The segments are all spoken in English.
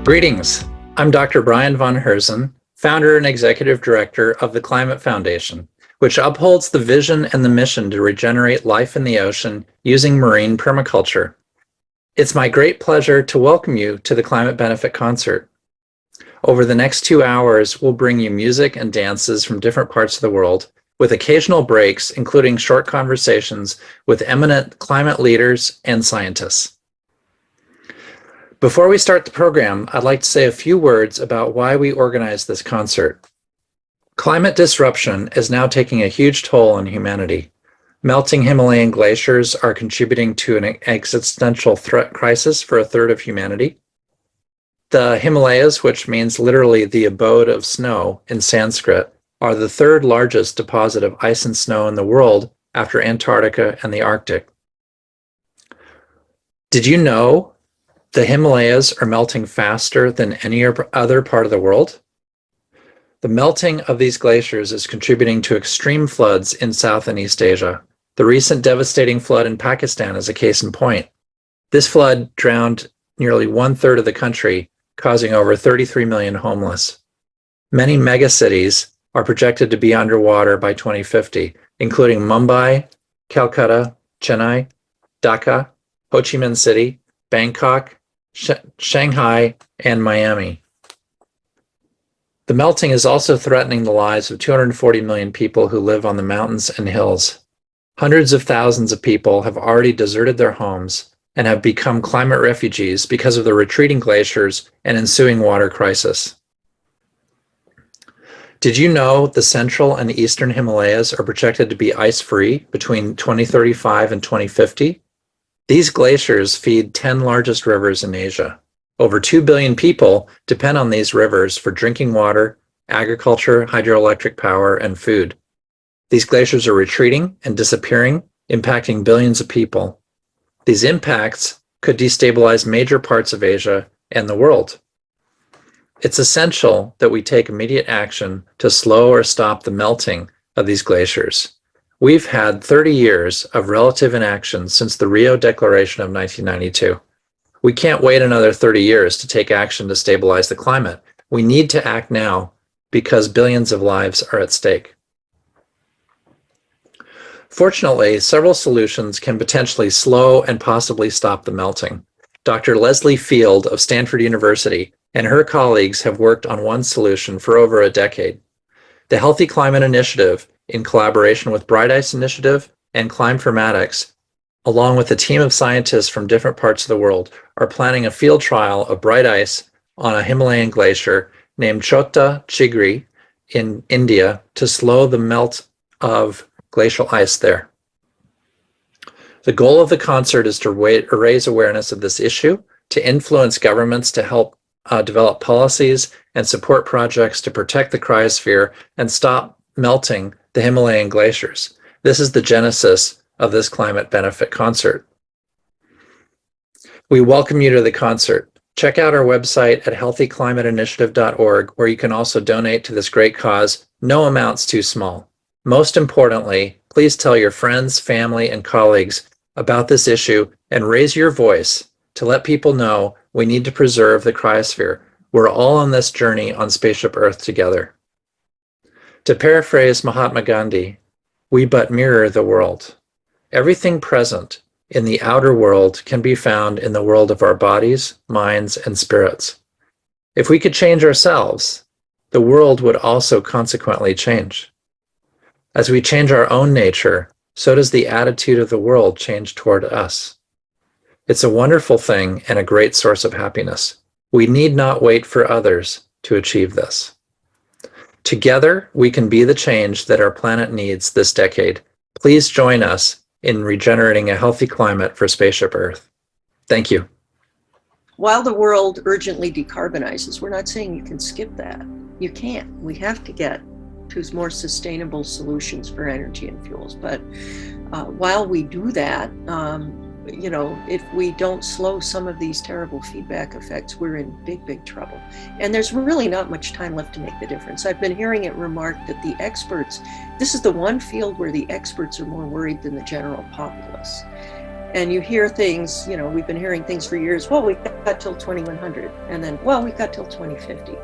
Greetings. I'm Dr. Brian von Herzen, founder and executive director of the Climate Foundation, which upholds the vision and the mission to regenerate life in the ocean using marine permaculture. It's my great pleasure to welcome you to the Climate Benefit Concert. Over the next 2 hours, we'll bring you music and dances from different parts of the world, with occasional breaks, including short conversations with eminent climate leaders and scientists. Before we start the program, I'd like to say a few words about why we organized this concert. Climate disruption is now taking a huge toll on humanity. Melting Himalayan glaciers are contributing to an existential threat crisis for a third of humanity. The Himalayas, which means literally the abode of snow in Sanskrit, are the third largest deposit of ice and snow in the world after Antarctica and the Arctic. Did you know the Himalayas are melting faster than any other part of the world? The melting of these glaciers is contributing to extreme floods in South and East Asia. The recent devastating flood in Pakistan is a case in point. This flood drowned nearly 1/3 of the country, causing over 33 million homeless. Many megacities are projected to be underwater by 2050, including Mumbai, Calcutta, Chennai, Dhaka, Ho Chi Minh City, Bangkok, Shanghai, and Miami. The melting is also threatening the lives of 240 million people who live on the mountains and hills. Hundreds of thousands of people have already deserted their homes and have become climate refugees because of the retreating glaciers and ensuing water crisis. Did you know the central and eastern Himalayas are projected to be ice-free between 2035 and 2050? These glaciers feed 10 largest rivers in Asia. Over 2 billion people depend on these rivers for drinking water, agriculture, hydroelectric power, and food. These glaciers are retreating and disappearing, impacting billions of people. These impacts could destabilize major parts of Asia and the world. It's essential that we take immediate action to slow or stop the melting of these glaciers. We've had 30 years of relative inaction since the Rio Declaration of 1992. We can't wait another 30 years to take action to stabilize the climate. We need to act now because billions of lives are at stake. Fortunately, several solutions can potentially slow and possibly stop the melting. Dr. Leslie Field of Stanford University and her colleagues have worked on one solution for over a decade. The Healthy Climate Initiative, in collaboration with Bright Ice Initiative and Climeformatics, along with a team of scientists from different parts of the world, are planning a field trial of bright ice on a Himalayan glacier named Chota Chigri in India to slow the melt of glacial ice there. The goal of the concert is to raise awareness of this issue, to influence governments to help develop policies and support projects to protect the cryosphere and stop melting the Himalayan glaciers. This is the genesis of this Climate Benefit Concert. We welcome you to the concert. Check out our website at healthyclimateinitiative.org, where you can also donate to this great cause. No amount's too small. Most importantly, please tell your friends, family, and colleagues about this issue and raise your voice to let people know we need to preserve the cryosphere. We're all on this journey on Spaceship Earth together. To paraphrase Mahatma Gandhi, we but mirror the world. Everything present in the outer world can be found in the world of our bodies, minds, and spirits. If we could change ourselves, the world would also consequently change. As we change our own nature, so does the attitude of the world change toward us. It's a wonderful thing and a great source of happiness. We need not wait for others to achieve this. Together, we can be the change that our planet needs this decade. Please join us in regenerating a healthy climate for Spaceship Earth. Thank you. While the world urgently decarbonizes, we're not saying you can skip that. You can't. We have to get to more sustainable solutions for energy and fuels. But while we do that, if we don't slow some of these terrible feedback effects, we're in big, big trouble. And there's really not much time left to make the difference. I've been hearing it remarked that the experts, this is the one field where the experts are more worried than the general populace. And you hear things, we've been hearing things for years. Well, we've got till 2100. And then, well, we've got till 2050.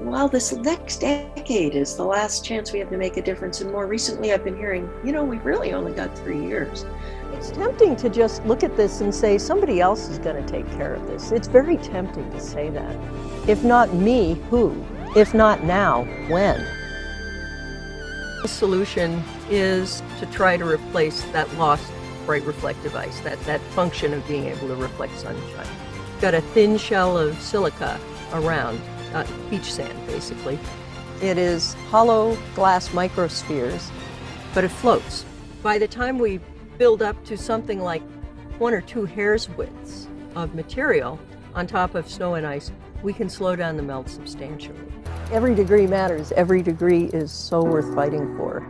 Well, this next decade is the last chance we have to make a difference. And more recently, I've been hearing, we've really only got 3 years. It's tempting to just look at this and say, somebody else is going to take care of this. It's very tempting to say that. If not me, who? If not now, when? The solution is to try to replace that lost bright reflective ice, that function of being able to reflect sunshine. Got a thin shell of silica around, beach sand basically. It is hollow glass microspheres, but it floats. By the time we build up to something like 1 or 2 hairs widths of material on top of snow and ice, we can slow down the melt substantially. Every degree matters. Every degree is so worth fighting for.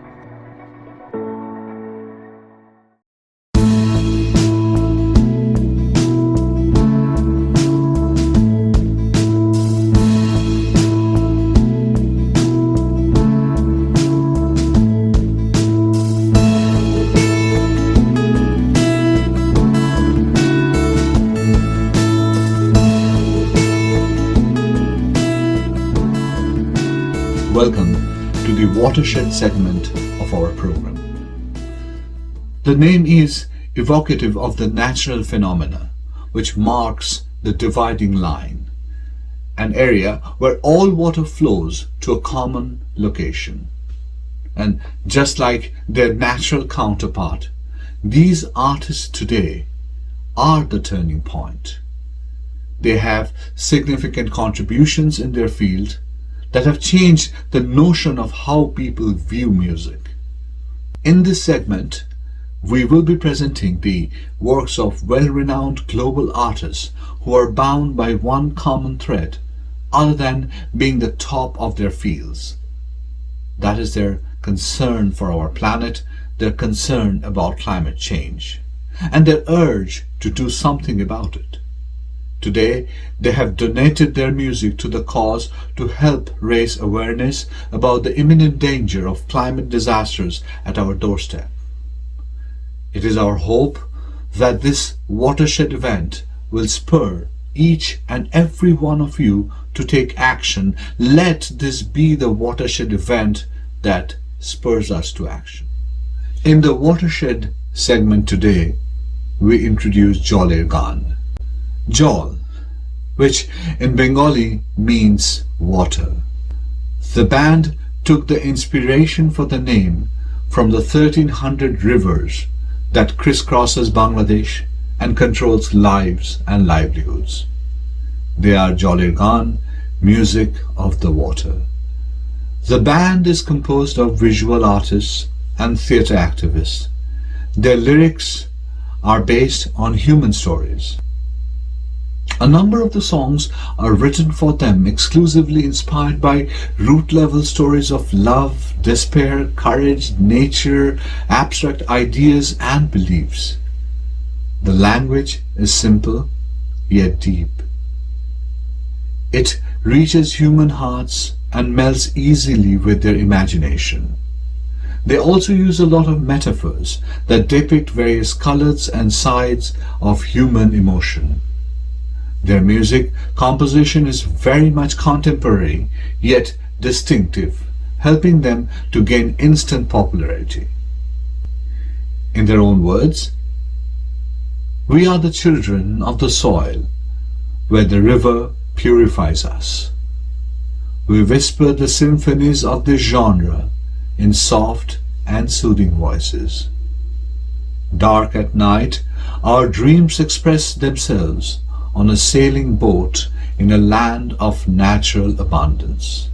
Welcome to the watershed segment of our program. The name is evocative of the natural phenomena which marks the dividing line, an area where all water flows to a common location. And just like their natural counterpart, these artists today are the turning point. They have significant contributions in their field that have changed the notion of how people view music. In this segment, we will be presenting the works of well-renowned global artists who are bound by one common thread other than being the top of their fields. That is their concern for our planet, their concern about climate change, and their urge to do something about it. Today, they have donated their music to the cause to help raise awareness about the imminent danger of climate disasters at our doorstep. It is our hope that this watershed event will spur each and every one of you to take action. Let this be the watershed event that spurs us to action. In the watershed segment today, we introduce Joler Gaan. Jol, which in Bengali means water. The band took the inspiration for the name from the 1300 rivers that crisscrosses Bangladesh and controls lives and livelihoods. They are Joler Gaan, music of the water. The band is composed of visual artists and theatre activists. Their lyrics are based on human stories. A number of the songs are written for them, exclusively inspired by root-level stories of love, despair, courage, nature, abstract ideas and beliefs. The language is simple, yet deep. It reaches human hearts and melts easily with their imagination. They also use a lot of metaphors that depict various colors and sides of human emotion. Their music composition is very much contemporary, yet distinctive, helping them to gain instant popularity. In their own words, we are the children of the soil, where the river purifies us. We whisper the symphonies of this genre in soft and soothing voices. Dark at night, our dreams express themselves on a sailing boat in a land of natural abundance.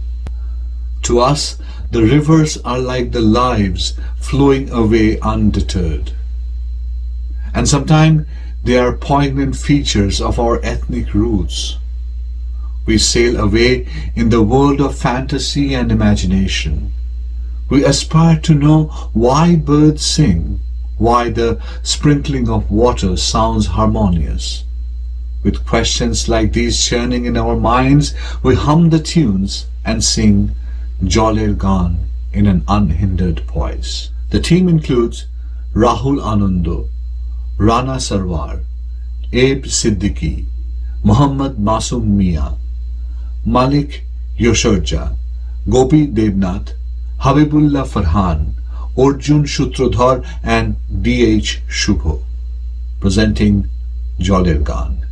To us, the rivers are like the lives flowing away undeterred. And sometimes they are poignant features of our ethnic roots. We sail away in the world of fantasy and imagination. We aspire to know why birds sing, why the sprinkling of water sounds harmonious. With questions like these churning in our minds, we hum the tunes and sing Joler Gaan in an unhindered voice. The team includes Rahul Anando, Rana Sarwar, Abe Siddiqui, Muhammad Masum Mia, Malik Yoshoja, Gopi Devnath, Habibullah Farhan, Arjun Sutrodhar and D.H. Shubho, presenting Joler Gaan.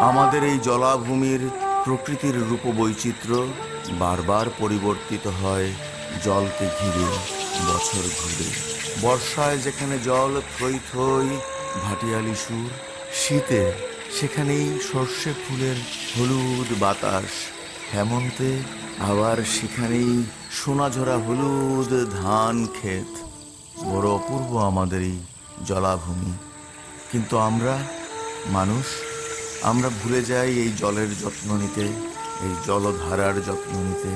আমাদের এই জলাভূমির প্রকৃতির রূপবৈচিত্র্য বারবার পরিবর্তিত হয় জলকে ঘিরে বছর ঘুরে। বর্ষায় যেখানে জল থই থই ভাটিয়ালি সুর, শীতে সেখানেই সর্ষে ফুলের হলুদ বাতাস, হেমন্তে আবার সেখানেই সোনাঝরা হলুদ ধান ক্ষেত। বড় অপূর্ব আমাদের এই জলাভূমি। কিন্তু আমরা মানুষ, আমরা ভুলে যাই এই জলের যত্ন নিতে, এই জলধারার যত্ন নিতে।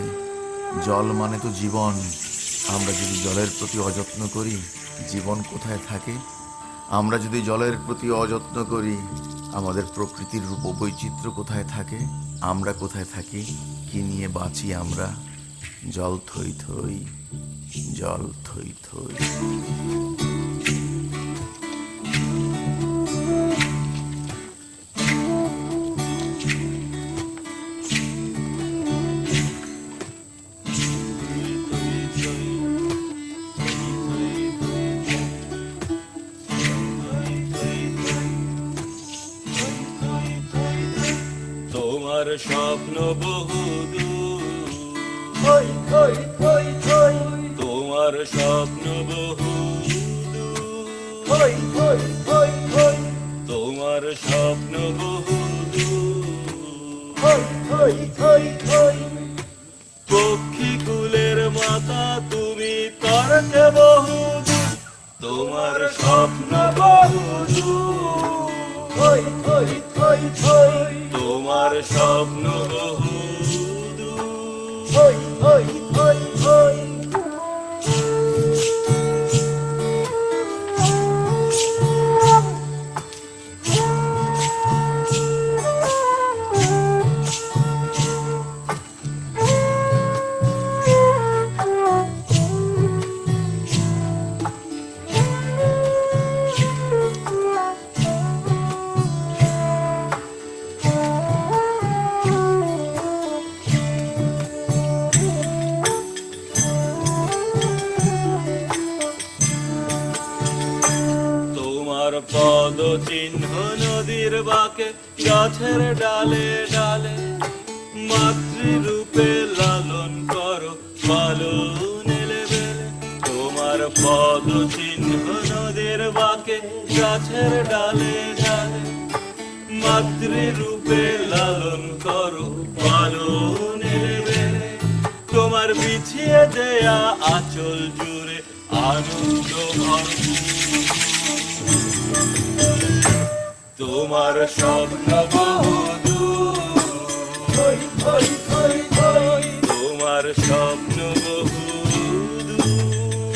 জল মানে তো জীবন। আমরা যদি জলের প্রতি অযত্ন করি, জীবন কোথায় থাকে? আমরা যদি জলের প্রতি অযত্ন করি, আমাদের প্রকৃতির রূপবৈচিত্র্য কোথায় থাকে? আমরা কোথায় থাকি? কি নিয়ে বাঁচি আমরা? জল থই থই, জল থই থই। স্বপ্ন বহুদূর, তোমার স্বপ্ন বহুদূর, তোমার স্বপ্ন বহুদূর। পক্ষী কুলের মাতা তুমি তর্কে বহুদূর, তোমার স্বপ্ন বহুদূর, তোমার স্বপ্ন বহুদূর। পদ চিহ্ন নদীর বাঁকে, গাছের ডালে ডালে, মাতৃরূপে লালন করো পালন এলে বেলে। তোমার পদ চিহ্ন নদীর বাঁকে, গাছের ডালে ডালে, মাতৃরূপে লালন করো পালন এলে বেলে। তোমার বিছিয়ে দেয়া আঁচল জুড়ে আনন্দ ভরপুর, তোমার স্বপ্ন বহুদূর, তোমার স্বপ্ন বহুদূর,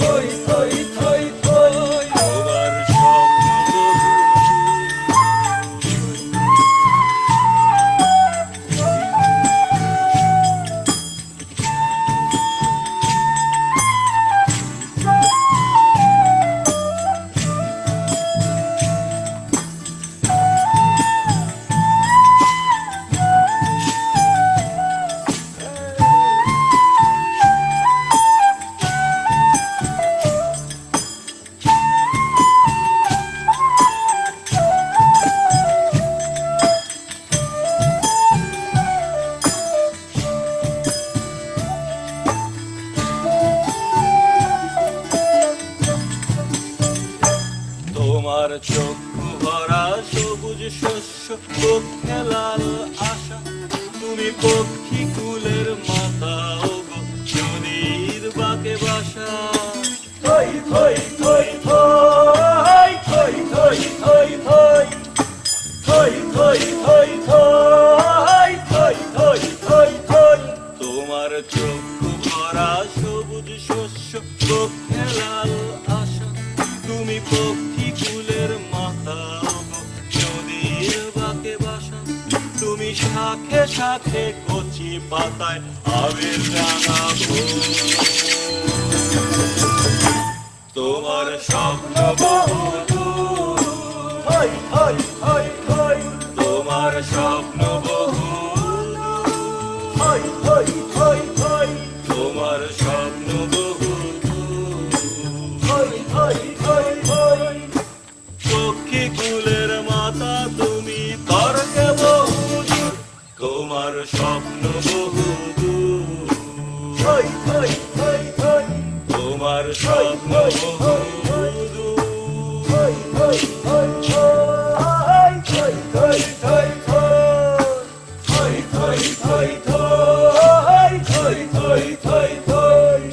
তোমার স্বপ্ন চক্ষু ভরা সবুজ শস্য, বক্ষে লাল আশা, তুমি পক্ষী কুলের মাথা, ওগো নদীর বাঁকে বাসা। থই থই থই থই থই থই থই থই থই থই থই থই থই থই থই থই। তোমার চক্ষু ভরা সবুজ শস্য, বক্ষে লাল আশা, তুমি পক্ষী কুলের মাথা, ওগো নদীর বাঁকে বাসা। তুমি শাখে শাখে কচি পাতায় আবির রাঙা ফুল, তোমার স্বপ্ন বহুদূর। থই থই থই থই, তোমার স্বপ্ন বহুদূর। থই থই থই থই, তোমার স্বপ্ন বহুদূর। থই থই থই থই, পক্ষী কুলের মাতা তুমি তর্কে বহুদূর, তোমার স্বপ্ন বহুদূর। থই থই থই থই, তোমার স্বপ্ন বহুদূর। থই থই থই থই থই থই থই থই থই থই থই থই থই থই থই।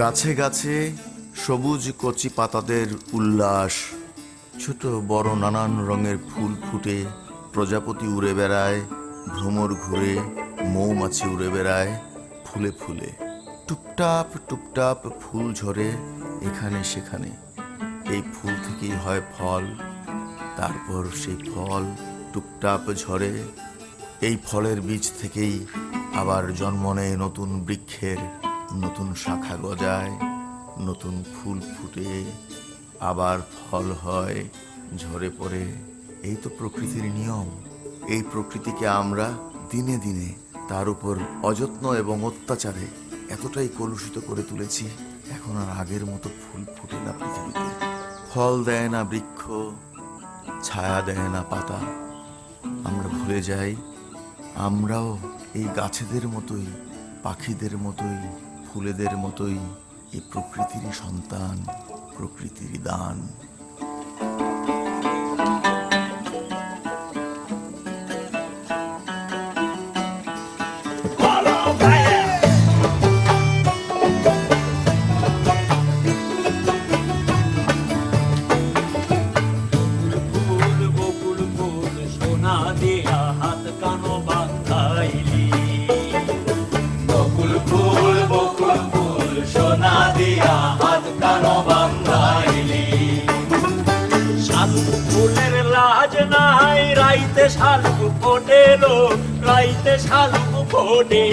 গাছে গাছে সবুজ কচি পাতাদের উল্লাস, ছোট বড় নানান রঙের ফুল ফুটে, প্রজাপতি উড়ে বেড়ায়, ভ্রমর ঘুরে, মৌমাছি উড়ে বেড়ায় ফুলে ফুলে। টুপটাপ টুপটাপ ফুল ঝরে এখানে সেখানে, এই ফুল থেকেই হয় ফল, তারপর সেই ফল টুপটাপ ঝরে, এই ফলের বীজ থেকেই আবার জন্ম নেয় নতুন বৃক্ষের, নতুন শাখা গজায়, নতুন ফুল ফুটে, আবার ফল হয়, ঝরে পড়ে। এই তো প্রকৃতির নিয়ম। এই প্রকৃতিকে আমরা দিনে দিনে তার উপর অযত্ন এবং অত্যাচারে এতটাই কলুষিত করে তুলেছি, এখন আর আগের মতো ফুল ফুটে না পৃথিবীতে, ফল দেয় না বৃক্ষ, ছায়া দেয় না পাতা। আমরা ভুলে যাই আমরাও এই গাছেদের মতোই, পাখিদের মতোই, ফুলেদের মতোই এই প্রকৃতিরই সন্তান, প্রকৃতিরই দান। সোনা দিয়া হাত কানো বান্ধাইলি, শালুক ফোটেলো, রাইতে শালুক ফোটে।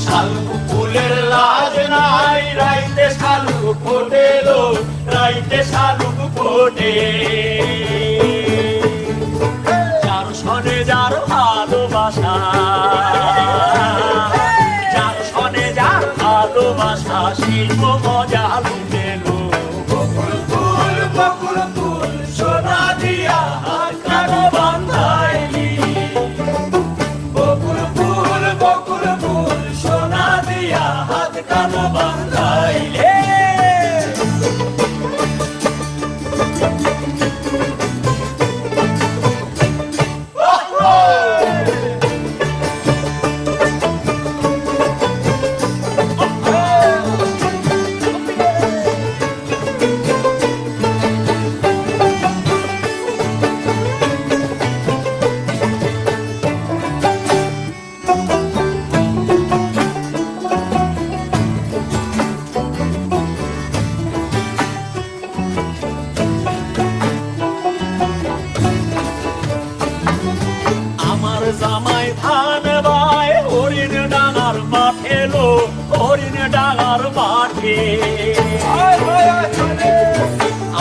শালুক ফুলের লাজ নাই, রাইতে শালুক ফোটেলো, রাইতে শালুক ফোটে। যার সনে যার ভালোবাসা, যার সনে যার ভালোবাসা, শিল্প মজা লুটেলো। বকুল ফুল বকুল ফুল সোনা দিয়া হাত কানো বান্ধাইলি। বকুল ফুল সোনা দিয়া হাত কানো বান্ধাইলি। জামাই ধান বাই হরিণ ডাঙার মাঠে লো, হরিণ ডাঙার মাঠে।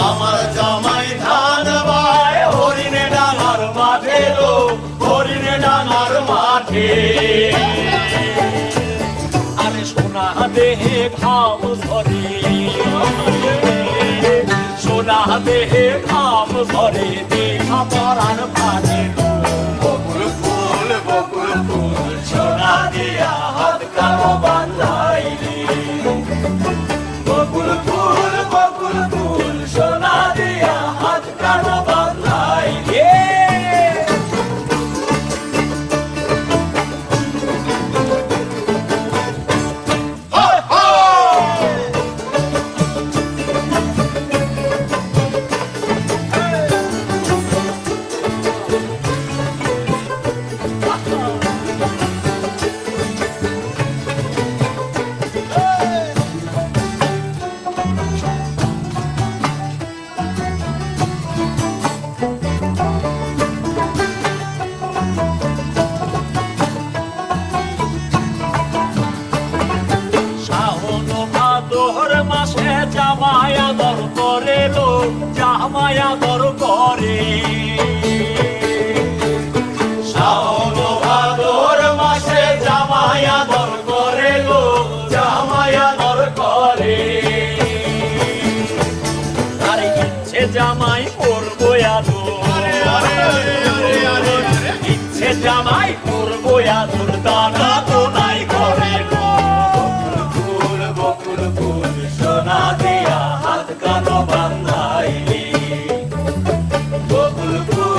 আমার জামাই ধান বাই হরিণ ডাঙার মাঠে লো, হরিণ ডাঙার মাঠে। আরে সোনা দেহে ঘাম ঝরে, সোনা দেহে ঘাম ঝরে, দেখা পরাণ ফাটে। বকুল ফুল সোনা দিয়া হাত কানো বান্ধাইলি। বকুল ফুল সোনা দিয়া হাত কানো বান্ধাইলি। জামাই আদর করে লো, জামাই আদর করে। শ্রাবণ ভাদর মাসে জামাই আদর করে লো, জামাই আদর করে। তার ইচ্ছে জামাই করবো আদর, ইচ্ছে জামাই করবো আদর, দানা তো নাই করে। বকুল ফুল সোনা দিয়া হাত কানো বান্ধাইলি। বকুল ফুল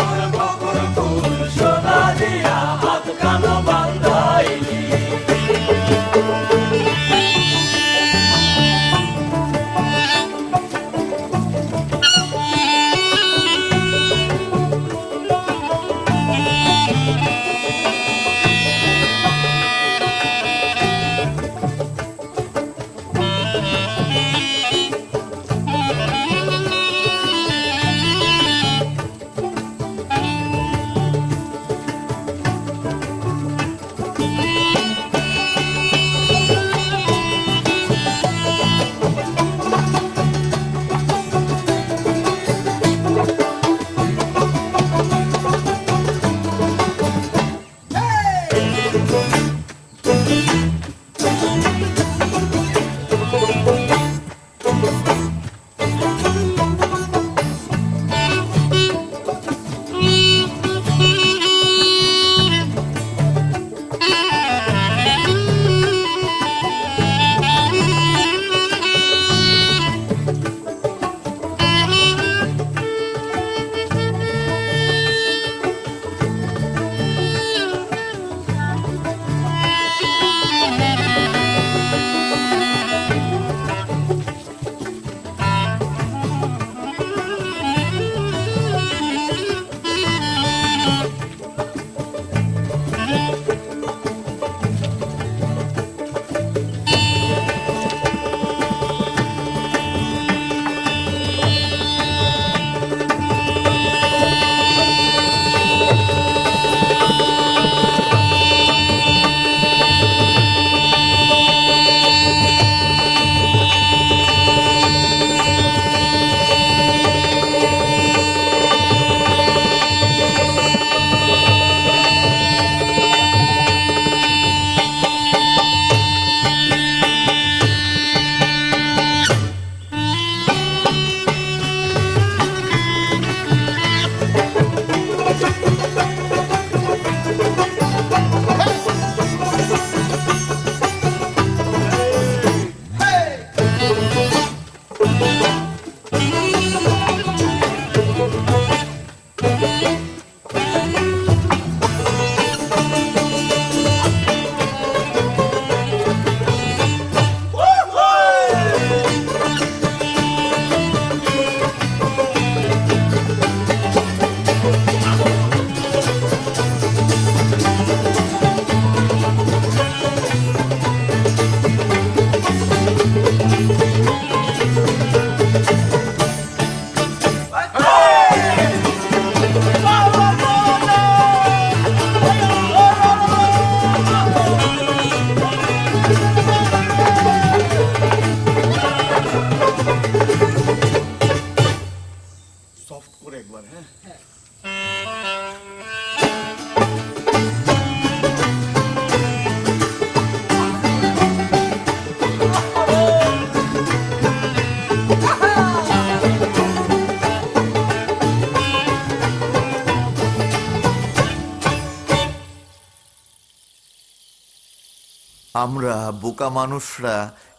আমরা বোকা মানুষরা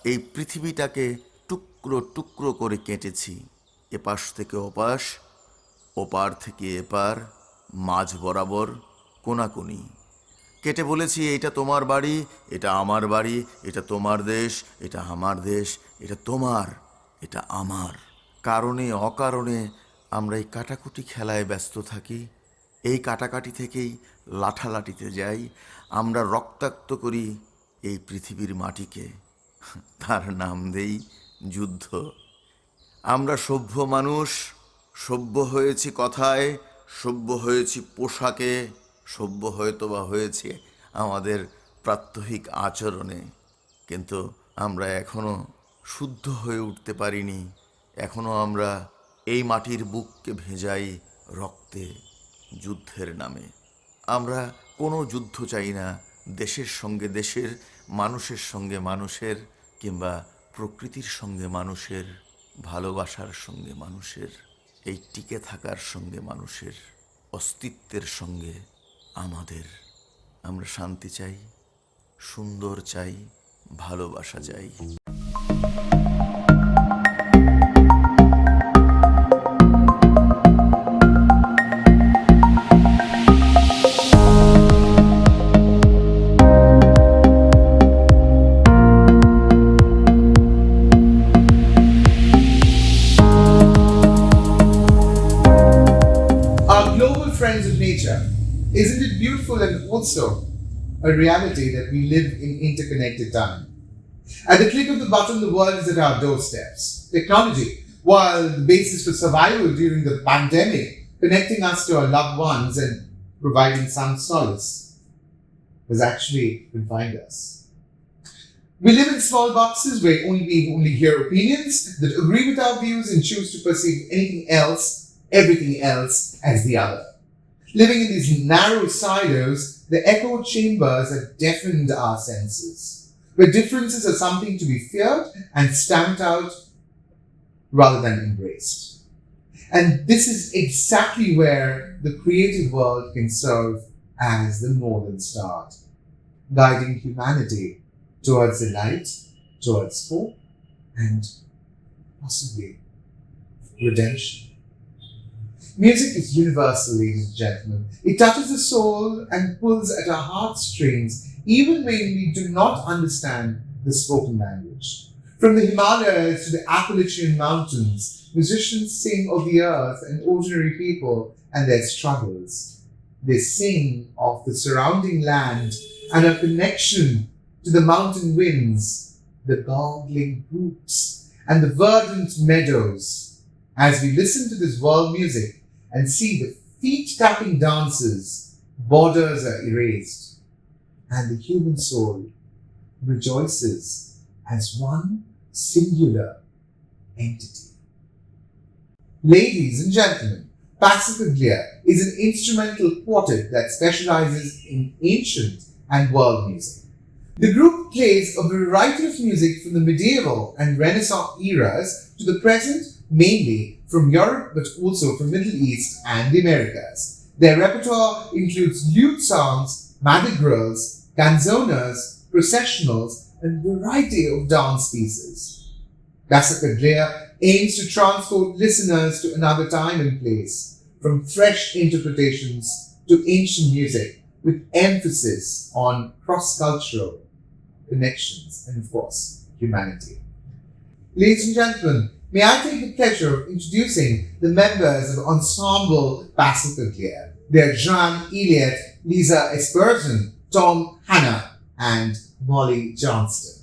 এই পৃথিবীটাকে টুকরো টুকরো করে কেটেছি, এপাশ থেকে ওপাশ, ওপার থেকে এপার, মাঝ বরাবর, কোনাকুনি কেটে বলেছি এটা তোমার বাড়ি, এটা আমার বাড়ি, এটা তোমার দেশ, এটা আমার দেশ, এটা তোমার, এটা আমার। কারণে অকারণে আমরা এই কাটাকুটি খেলায় ব্যস্ত থাকি। এই কাটাকাটি থেকেই লাঠালাঠিতে যাই। আমরা রক্তাক্ত করি এই পৃথিবীর মাটিকে, তার নাম দেই যুদ্ধ। আমরা সভ্য মানুষ, সভ্য হয়েছি কথায়, সভ্য হয়েছি পোশাকে, সভ্য হয়তো বা হয়েছে আমাদের প্রাত্যহিক আচরণে, কিন্তু আমরা এখনো শুদ্ধ হয়ে উঠতে পারিনি। এখনো আমরা এই মাটির বুককে ভেজাই রক্তে, যুদ্ধের নামে। আমরা কোনো যুদ্ধ চাই না দেশের সঙ্গে দেশের, মানুষের সঙ্গে মানুষের, কিংবা প্রকৃতির সঙ্গে মানুষের, ভালোবাসার সঙ্গে মানুষের, এই টিকে থাকার সঙ্গে মানুষের, অস্তিত্বের সঙ্গে আমাদের। আমরা শান্তি চাই, সুন্দর চাই, ভালোবাসা চাই। Our global friends of nature, isn't it beautiful and also a reality that we live in interconnected time? At the click of the button, the world is at our doorsteps. Technology, while the basis for survival during the pandemic, connecting us to our loved ones and providing some solace, has actually confined us. We live in small boxes where we only hear opinions that agree with our views and choose to perceive everything else as the other. Living in these narrow silos, the echo chambers have deafened our senses, where differences are something to be feared and stamped out rather than embraced. And this is exactly where the creative world can serve as the northern star, guiding humanity towards the light, towards hope, and possibly redemption. Music is universal, ladies and gentlemen. It touches the soul and pulls at our heartstrings, even when we do not understand the spoken language. From the Himalayas to the Appalachian Mountains, musicians sing of the earth and ordinary people and their struggles. They sing of the surrounding land and a connection to the mountain winds, the gargling brooks, and the verdant meadows. As we listen to this world music and see the feet-tapping dances, borders are erased, and the human soul rejoices as one singular entity. Ladies and gentlemen, Passacaglia is an instrumental quartet that specializes in ancient and world music. The group plays a variety of music from the medieval and Renaissance eras to the present, mainly from Europe but also from Middle East and the Americas. Their repertoire includes lute songs, madrigals, canzonas, processionals, and a variety of dance pieces. Passacaglia aims to transport listeners to another time and place, from fresh interpretations to ancient music, with emphasis on cross-cultural connections and, of course, humanity. Ladies and gentlemen, may I take the pleasure of introducing the members of Ensemble Passacaglia. They are Jean Eliot, Lisa Esperson, Tom Hanna, and Molly Johnston.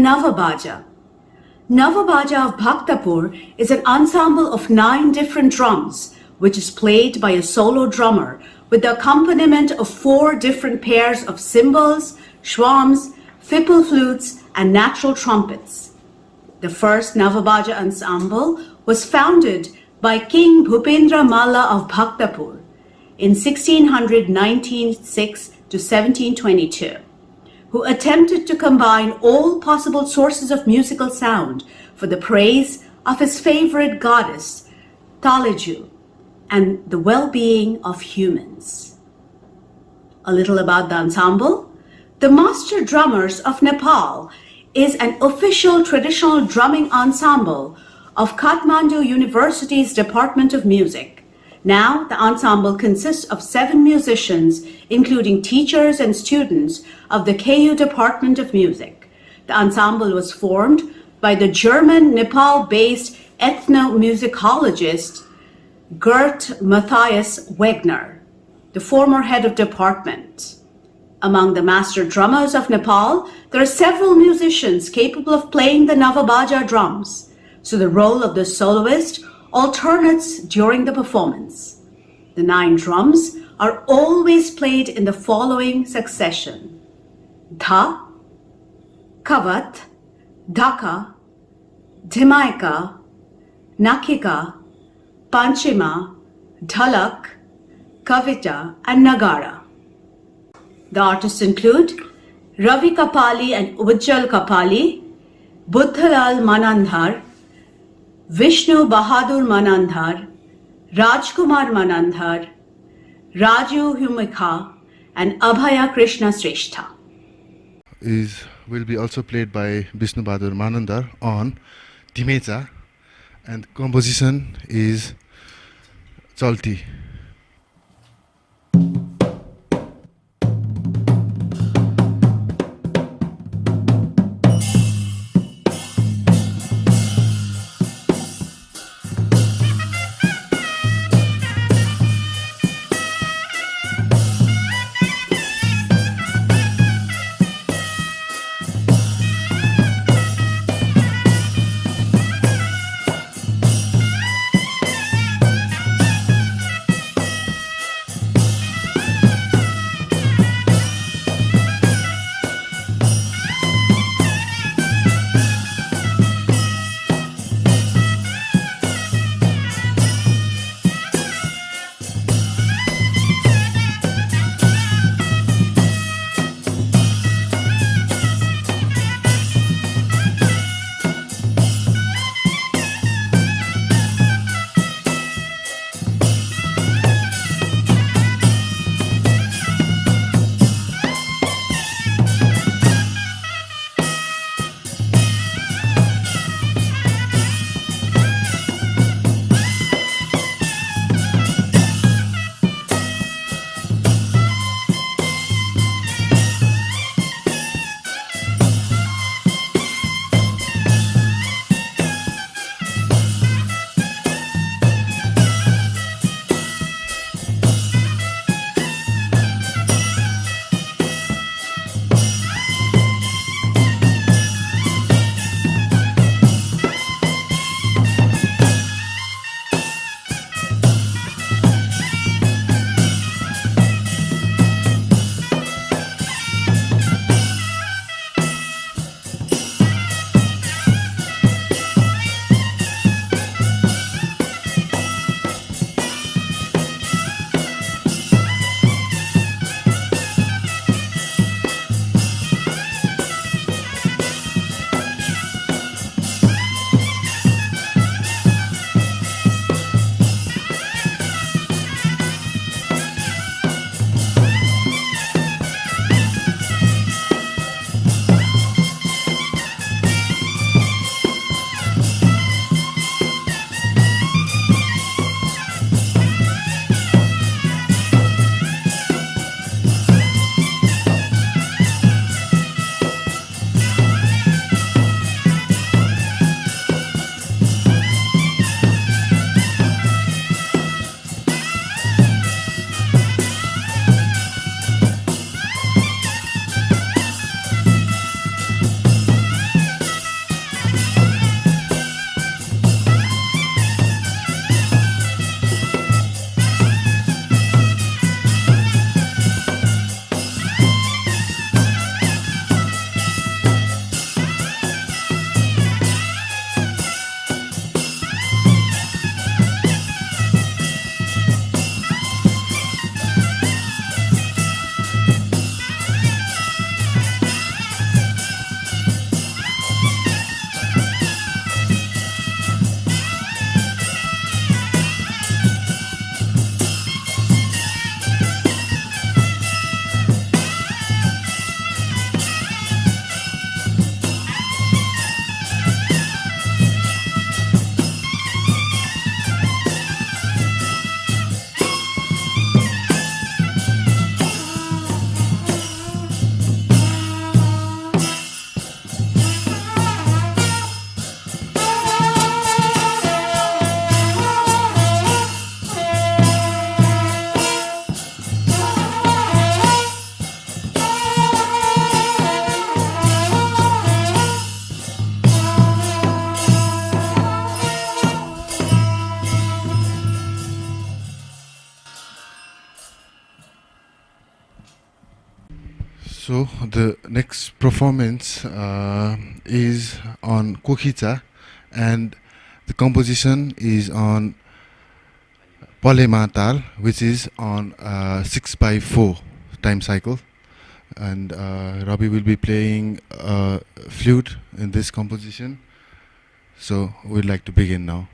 Navabaja. Navabaja of Bhaktapur is an ensemble of 9 different drums, which is played by a solo drummer with the accompaniment of 4 different pairs of cymbals, shwams, fipple flutes, and natural trumpets. The first Navabaja ensemble was founded by King Bhupendra Malla of Bhaktapur in 1696 to 1722, who attempted to combine all possible sources of musical sound for the praise of his favorite goddess, Taliju, and the well-being of humans. A little about the ensemble. The Master Drummers of Nepal is an official traditional drumming ensemble of Kathmandu University's Department of Music. Now, the ensemble consists of 7 musicians, including teachers and students of the KU Department of Music. The ensemble was formed by the German Nepal-based ethnomusicologist Gert Matthias Wegner, the former head of department. Among the master drummers of Nepal, there are several musicians capable of playing the Navabaja drums, so the role of the soloist alternates during the performance. The 9 drums are always played in the following succession: Dha, Kavat, Dhaka, Dhimaika, Nakika, Panchima, Dhalak, Kavita, and Nagara. The artists include Ravi Kapali and Ujjal Kapali, Buddhalal Manandhar, Vishnu Bahadur Manandhar, Rajkumar Manandhar, Raju Humikha, and Abhaya Krishna Sreshta. Will be also played by Vishnu Bahadur Manandhar on Dhimecha, and composition is Chalti. So the next performance is on Kokhicha, and the composition is on Palema Tal, which is on 6/4 time cycle. And Robbie will be playing flute in this composition. So we'd like to begin now.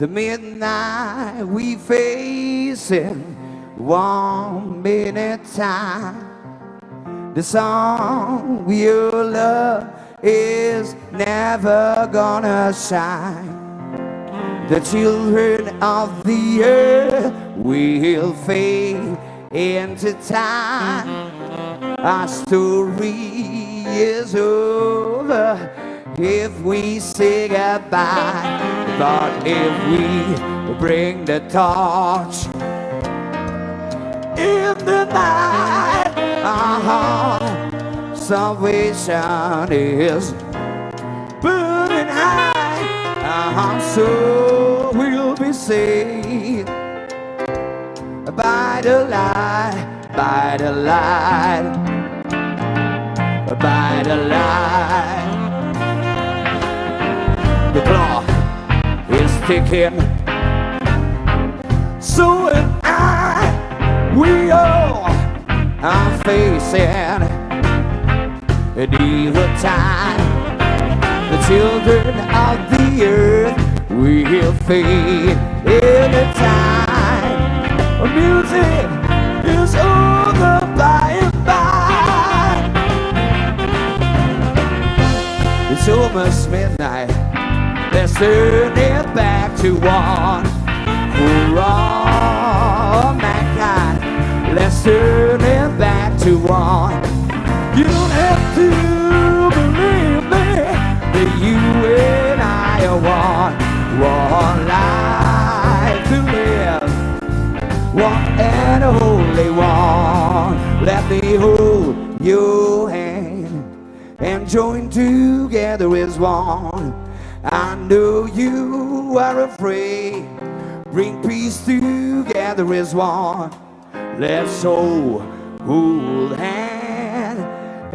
The midnight we facing 1 minute time. The song we all love is never gonna shine. The children of the earth will fade into time. Our story is over. if we say goodbye, but if we bring the torch in the night, salvation is burning high, so we'll be saved by the light, by the light, by the light. The clock is ticking, so am I. We all are facing an evil time. The children of the earth will fade in the time. Music is over by and by. It's almost midnight. Let's turn it back to one for all mankind. Let's turn it back to one. You don't have to believe me that you and I are one life to live, one and only one. Let me hold your hand and join together as one. I know you are afraid. Bring peace together as one. Let's hold hand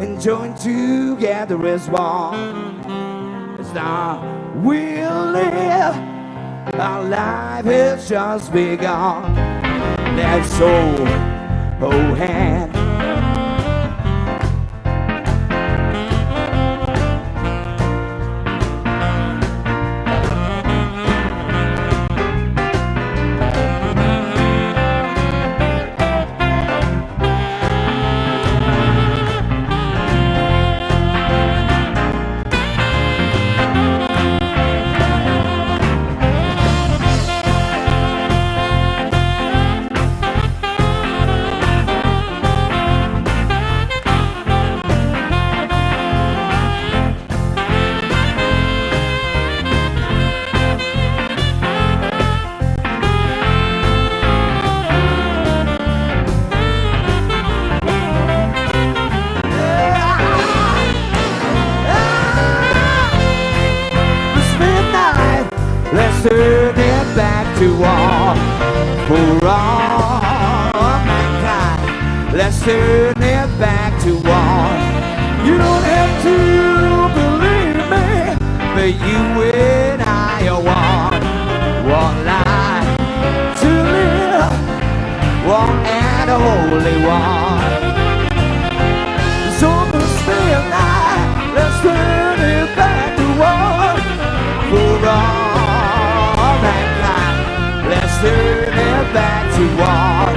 and join together as one. As now we'll live, our life has just begun. Let's hold hand. Turn it back to one for all mankind. Let's turn it back to one. You don't have to believe me, but you and I are one. One life to live, one and only one. So this night, let's turn it back to one for all. Let's turn it back to one.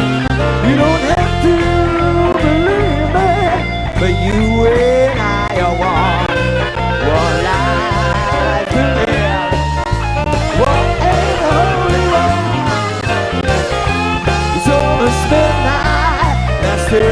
You don't have to believe me, but you and I are one. One life to live, one and only one. It's almost midnight. Let's turn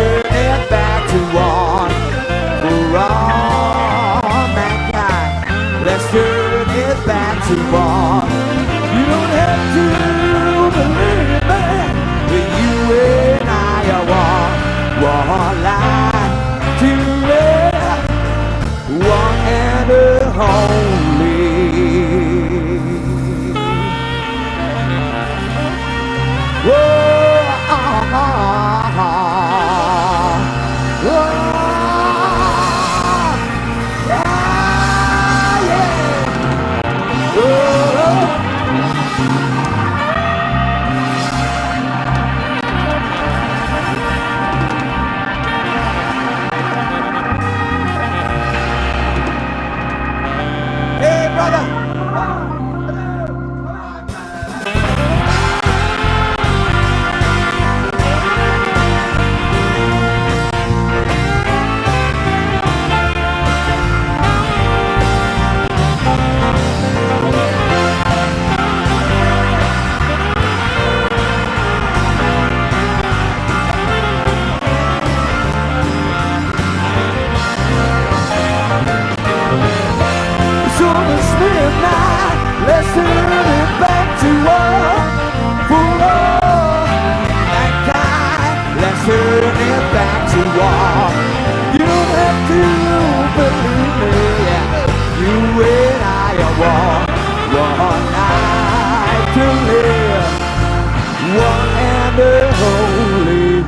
one and only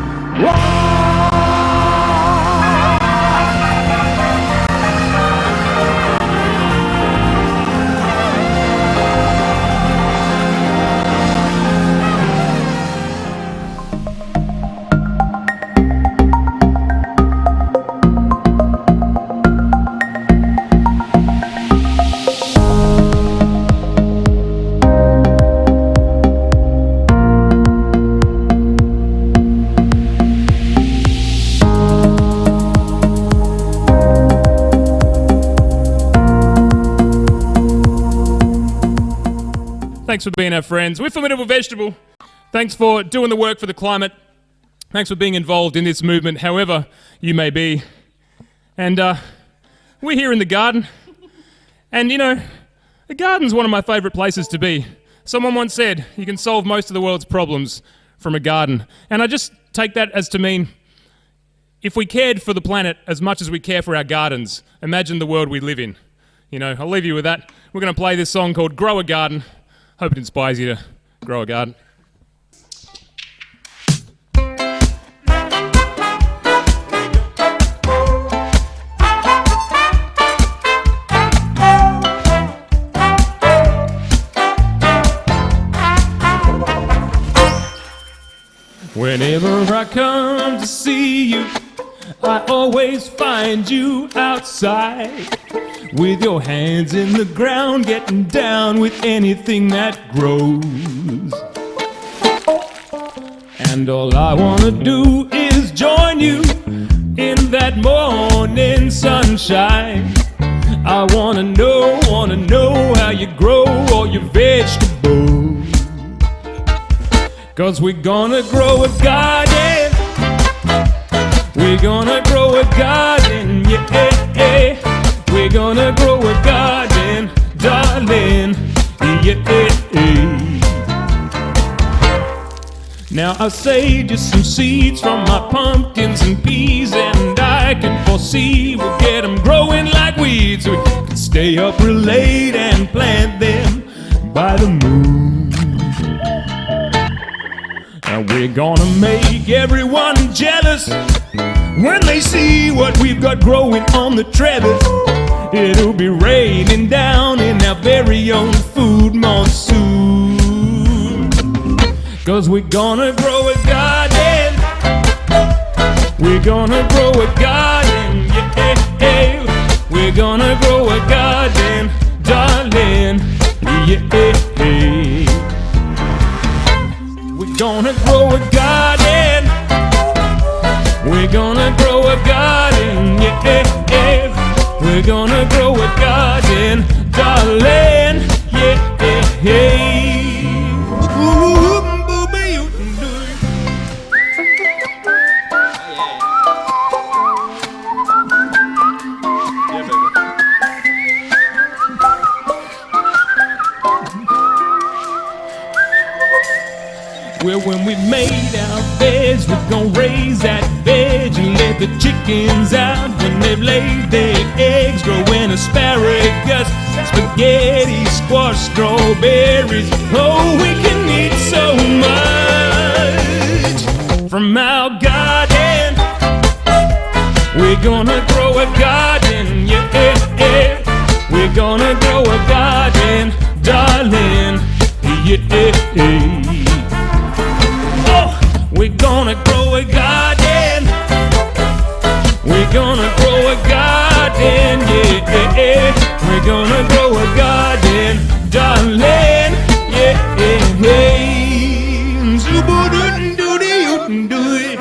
one. Thanks for being our friends. We're Formidable Vegetable. Thanks for doing the work for the climate. Thanks for being involved in this movement, however you may be. And we're here in the garden. And you know, the garden's one of my favourite places to be. Someone once said, you can solve most of the world's problems from a garden. And I just take that as to mean, if we cared for the planet as much as we care for our gardens, imagine the world we live in. You know, I'll leave you with that. We're going to play this song called Grow a Garden. Hope it inspires you to grow a garden. Whenever I come to see you, I always find you outside, with your hands in the ground, getting down with anything that grows. And all I wanna do is join you in that morning sunshine. I wanna know how you grow all your vegetables. 'Cause we're gonna grow a garden. We're gonna grow a garden, yeah. We're gonna grow a garden, darling, yeah. Now I saved you some seeds from my pumpkins and peas, and I can foresee we'll get them growing like weeds. We can stay up real late and plant them by the moon. And we're gonna make everyone jealous when they see what we've got growing on the trellis. It'll be raining down in our very own food monsoon. 'Cause we're gonna grow a garden. We're gonna grow a garden, yeah. We're gonna grow a garden, darling, yeah. We're gonna grow a garden. We're gonna grow a garden, yeah. We're gonna grow a garden, darling, yeah. Ooh, booby, you can do it. Yeah, baby. Well, when we made our beds, we're gonna raise that veg and let the chickens out when they've laid their eggs, growing asparagus, spaghetti, squash, strawberries. Oh, we can eat so much from our garden. We're gonna grow a garden, yeah. We're gonna grow a garden, darling, yeah. We're gonna grow a garden. We're gonna grow a garden, yeah. We're gonna grow a garden, darling, yeah. Zubu-doo-doo-doo-doo-doo.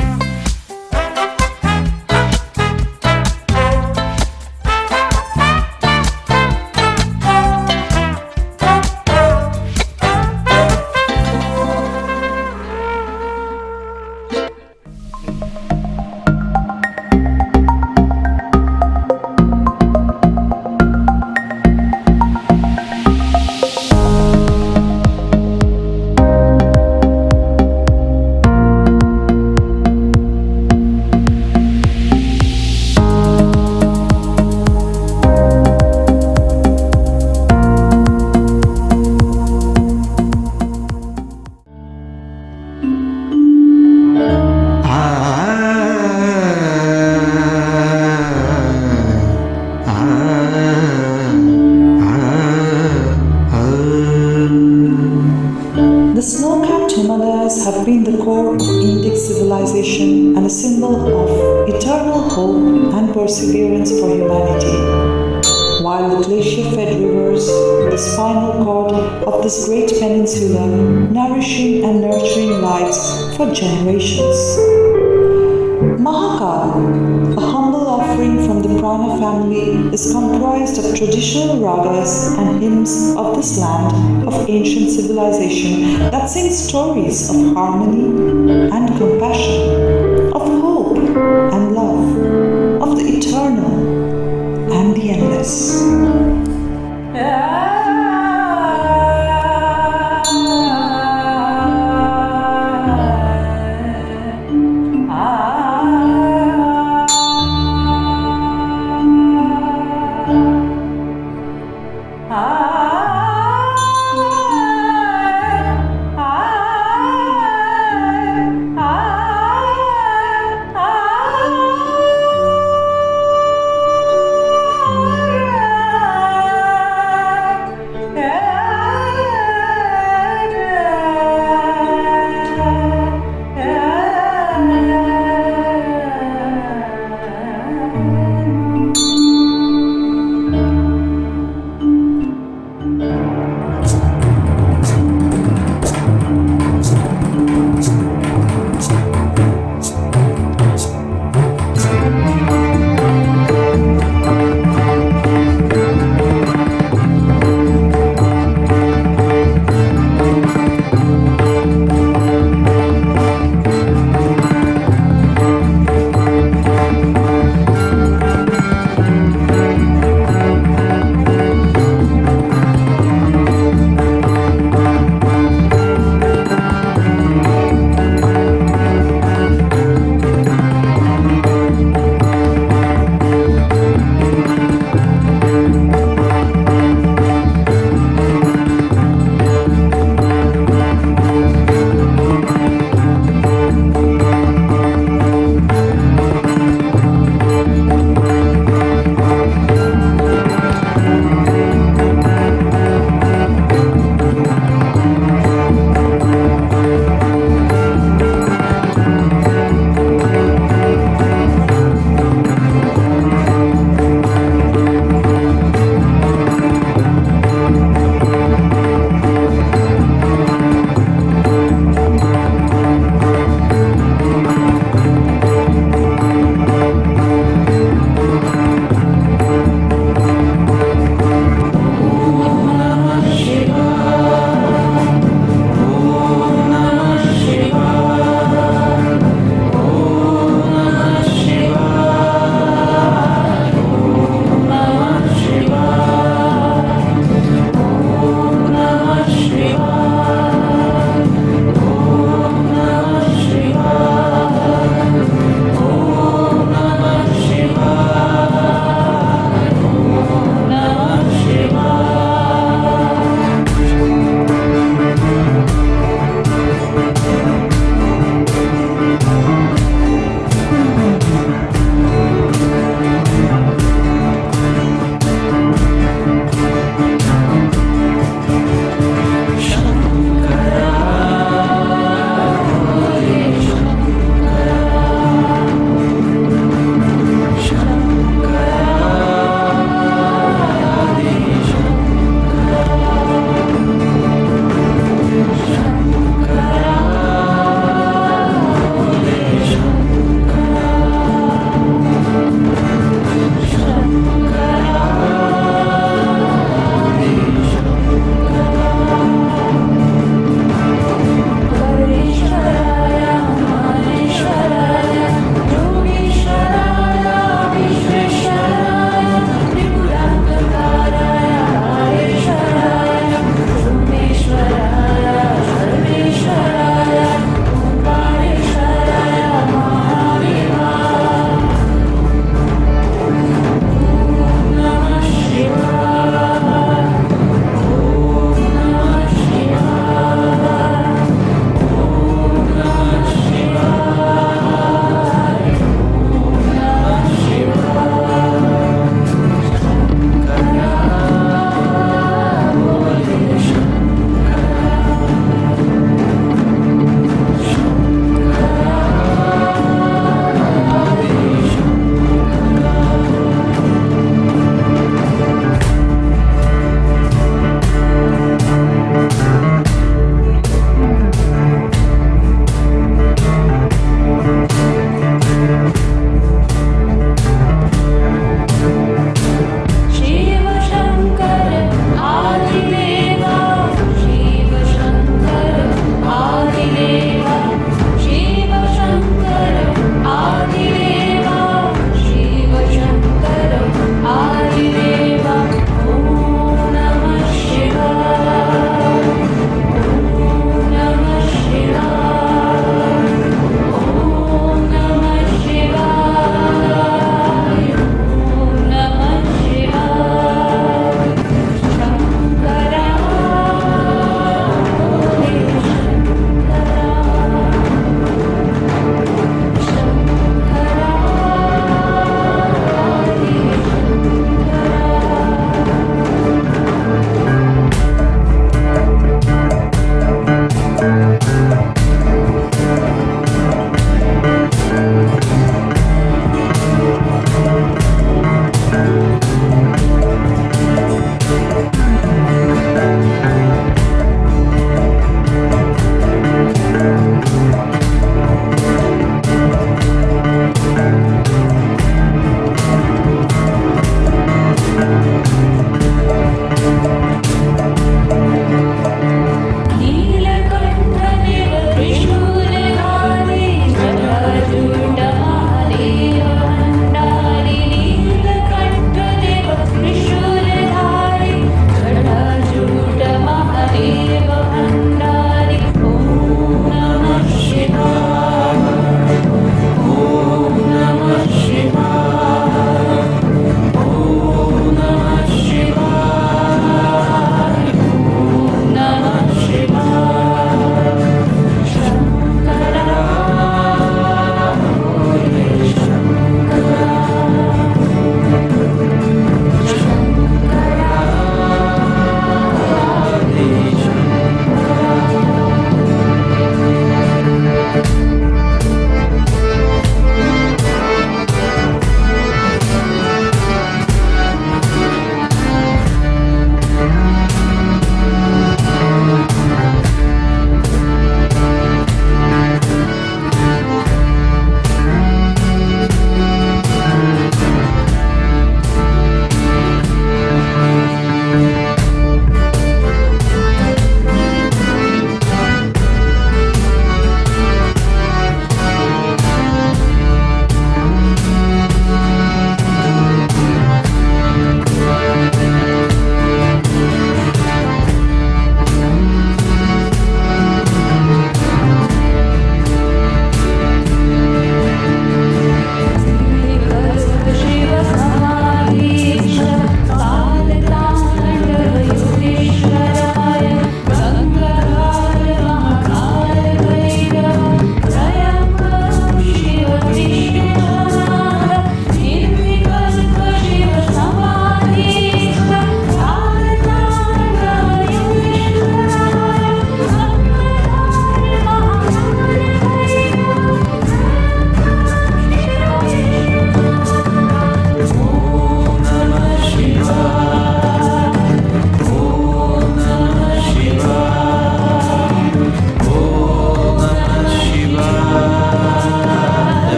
The snow-capped Himalayas have been the core of Indic civilization and a symbol of eternal hope and perseverance for humanity. While the glacier-fed rivers, the spinal cord of this great peninsula, nourishing and nurturing lives for generations. Mahakal, a humble offering from the Prana family, is comprised of traditional ragas and hymns of this land of ancient civilization that sing stories of harmony and compassion, of hope and love, of the eternal and the endless.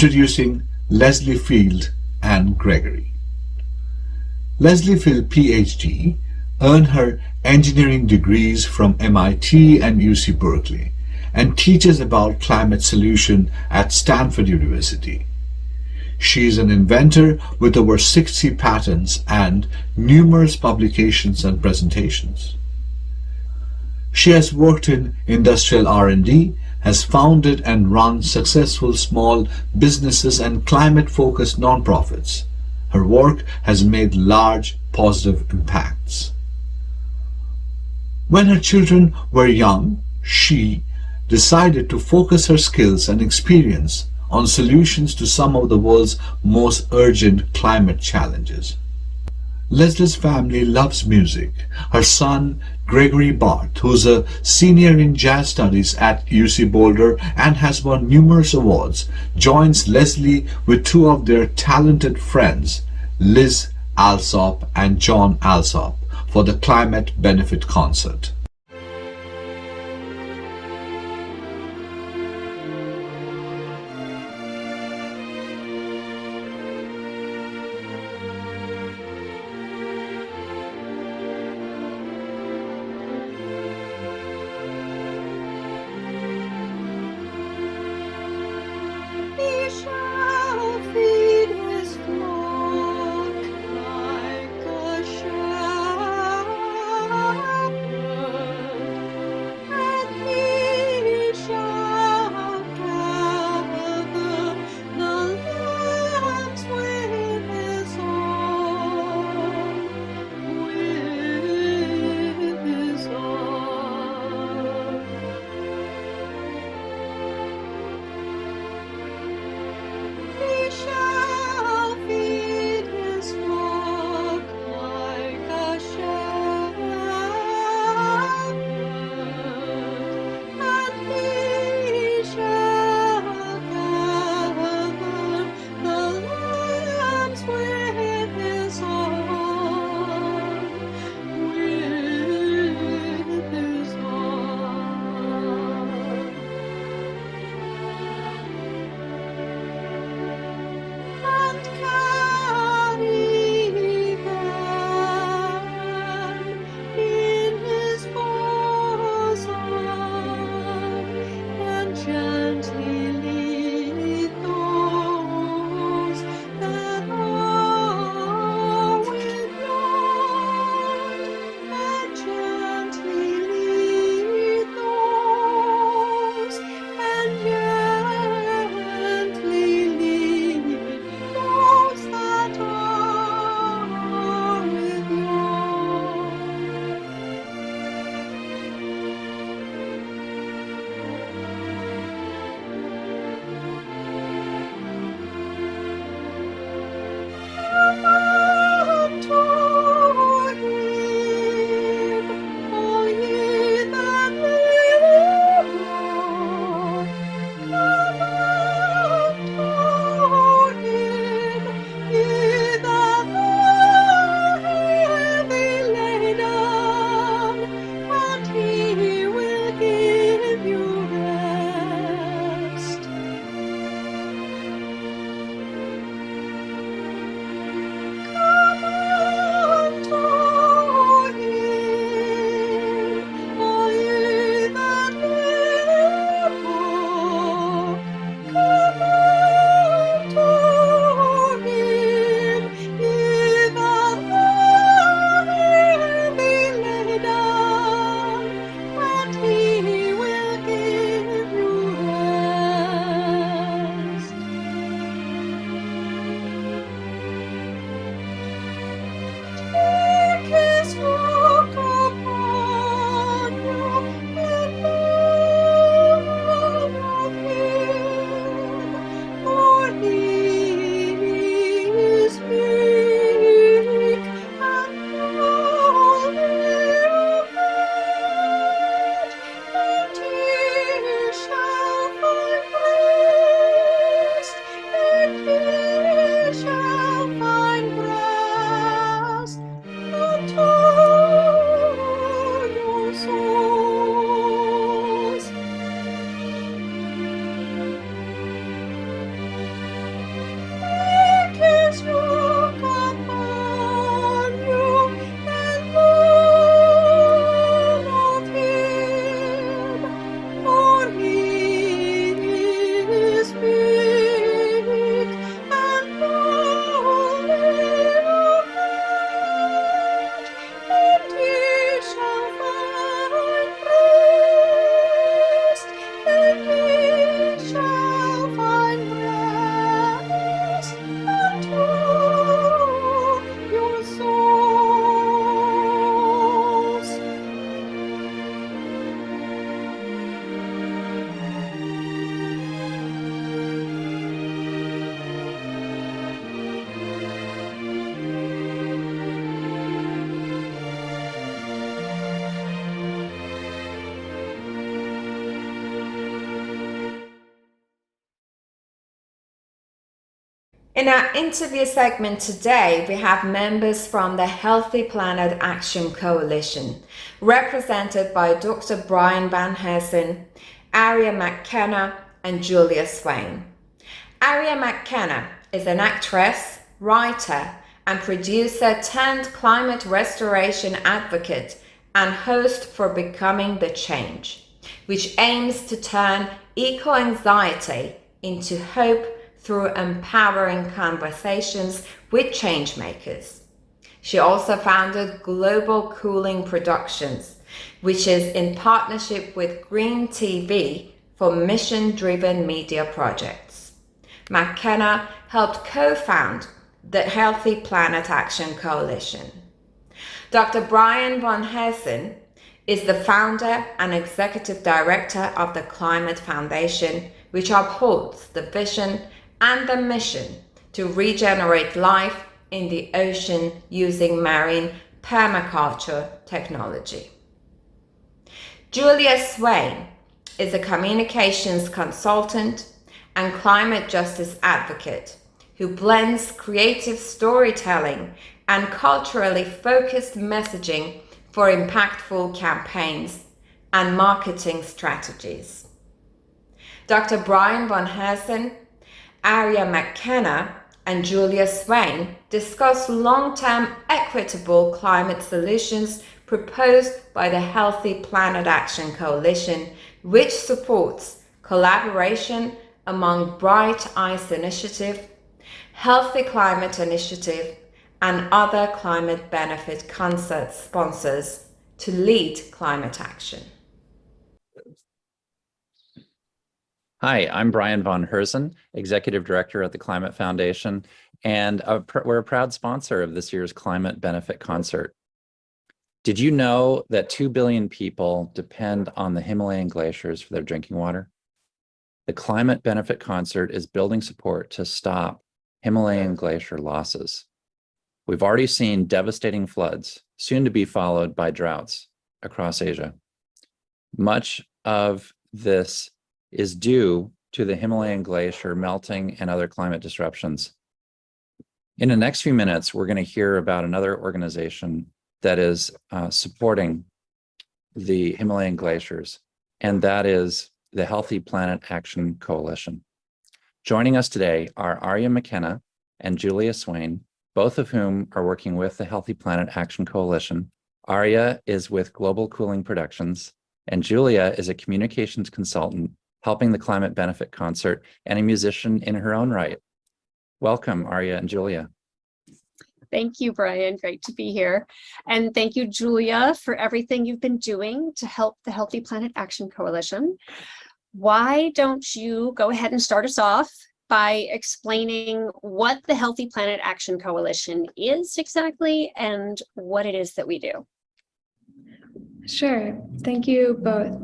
introducing Leslie Field and Gregory. Leslie Field, PhD, earned her engineering degrees from MIT and UC Berkeley and teaches about climate solution at Stanford University. She is an inventor with over 60 patents and numerous publications and presentations. She has worked in industrial R&D, has founded and run successful small businesses and climate-focused nonprofits. Her work has made large positive impacts. When her children were young, she decided to focus her skills and experience on solutions to some of the world's most urgent climate challenges. Leslie's family loves music. Her son, Gregory Barth, who's a senior in jazz studies at UC Boulder and has won numerous awards, joins Leslie with two of their talented friends, Liz Alsop and John Alsop, for the Climate Benefit Concert. In our interview segment today, we have members from the Healthy Planet Action Coalition, represented by Dr. Brian Van Hersen, Aria McKenna, and Julia Swain. Aria McKenna is an actress, writer, and producer turned climate restoration advocate and host for Becoming the Change, which aims to turn eco-anxiety into hope through empowering conversations with changemakers. She also founded Global Cooling Productions, which is in partnership with Green TV for mission-driven media projects. McKenna helped co-found the Healthy Planet Action Coalition. Dr. Brian Van Hersen is the founder and executive director of the Climate Foundation, which upholds the vision and the mission to regenerate life in the ocean using marine permaculture technology. Julia Swain is a communications consultant and climate justice advocate who blends creative storytelling and culturally focused messaging for impactful campaigns and marketing strategies. Dr. Brian Van Hersen, Aria McKenna, and Julia Swain discuss long-term equitable climate solutions proposed by the Healthy Planet Action Coalition, which supports collaboration among Bright Ice Initiative, Healthy Climate Initiative, and other climate benefit concert sponsors to lead climate action. Hi, I'm Brian Van Hersen, Executive Director at the Climate Foundation, and we're a proud sponsor of this year's Climate Benefit Concert. Did you know that 2 billion people depend on the Himalayan glaciers for their drinking water? The Climate Benefit Concert is building support to stop Himalayan glacier losses. We've already seen devastating floods, soon to be followed by droughts across Asia. Much of this is due to the Himalayan glacier melting and other climate disruptions. In the next few minutes, we're going to hear about another organization that is supporting the Himalayan glaciers, and that is the Healthy Planet Action Coalition. Joining us today are Aria McKenna and Julia Swain, both of whom are working with the Healthy Planet Action Coalition. Aria is with Global Cooling Productions, and Julia is a communications consultant helping the Climate Benefit Concert and a musician in her own right. Welcome, Aria and Julia. Thank you, Brian. Great to be here. And thank you, Julia, for everything you've been doing to help the Healthy Planet Action Coalition. Why don't you go ahead and start us off by explaining what the Healthy Planet Action Coalition is exactly and what it is that we do? Sure. Thank you both.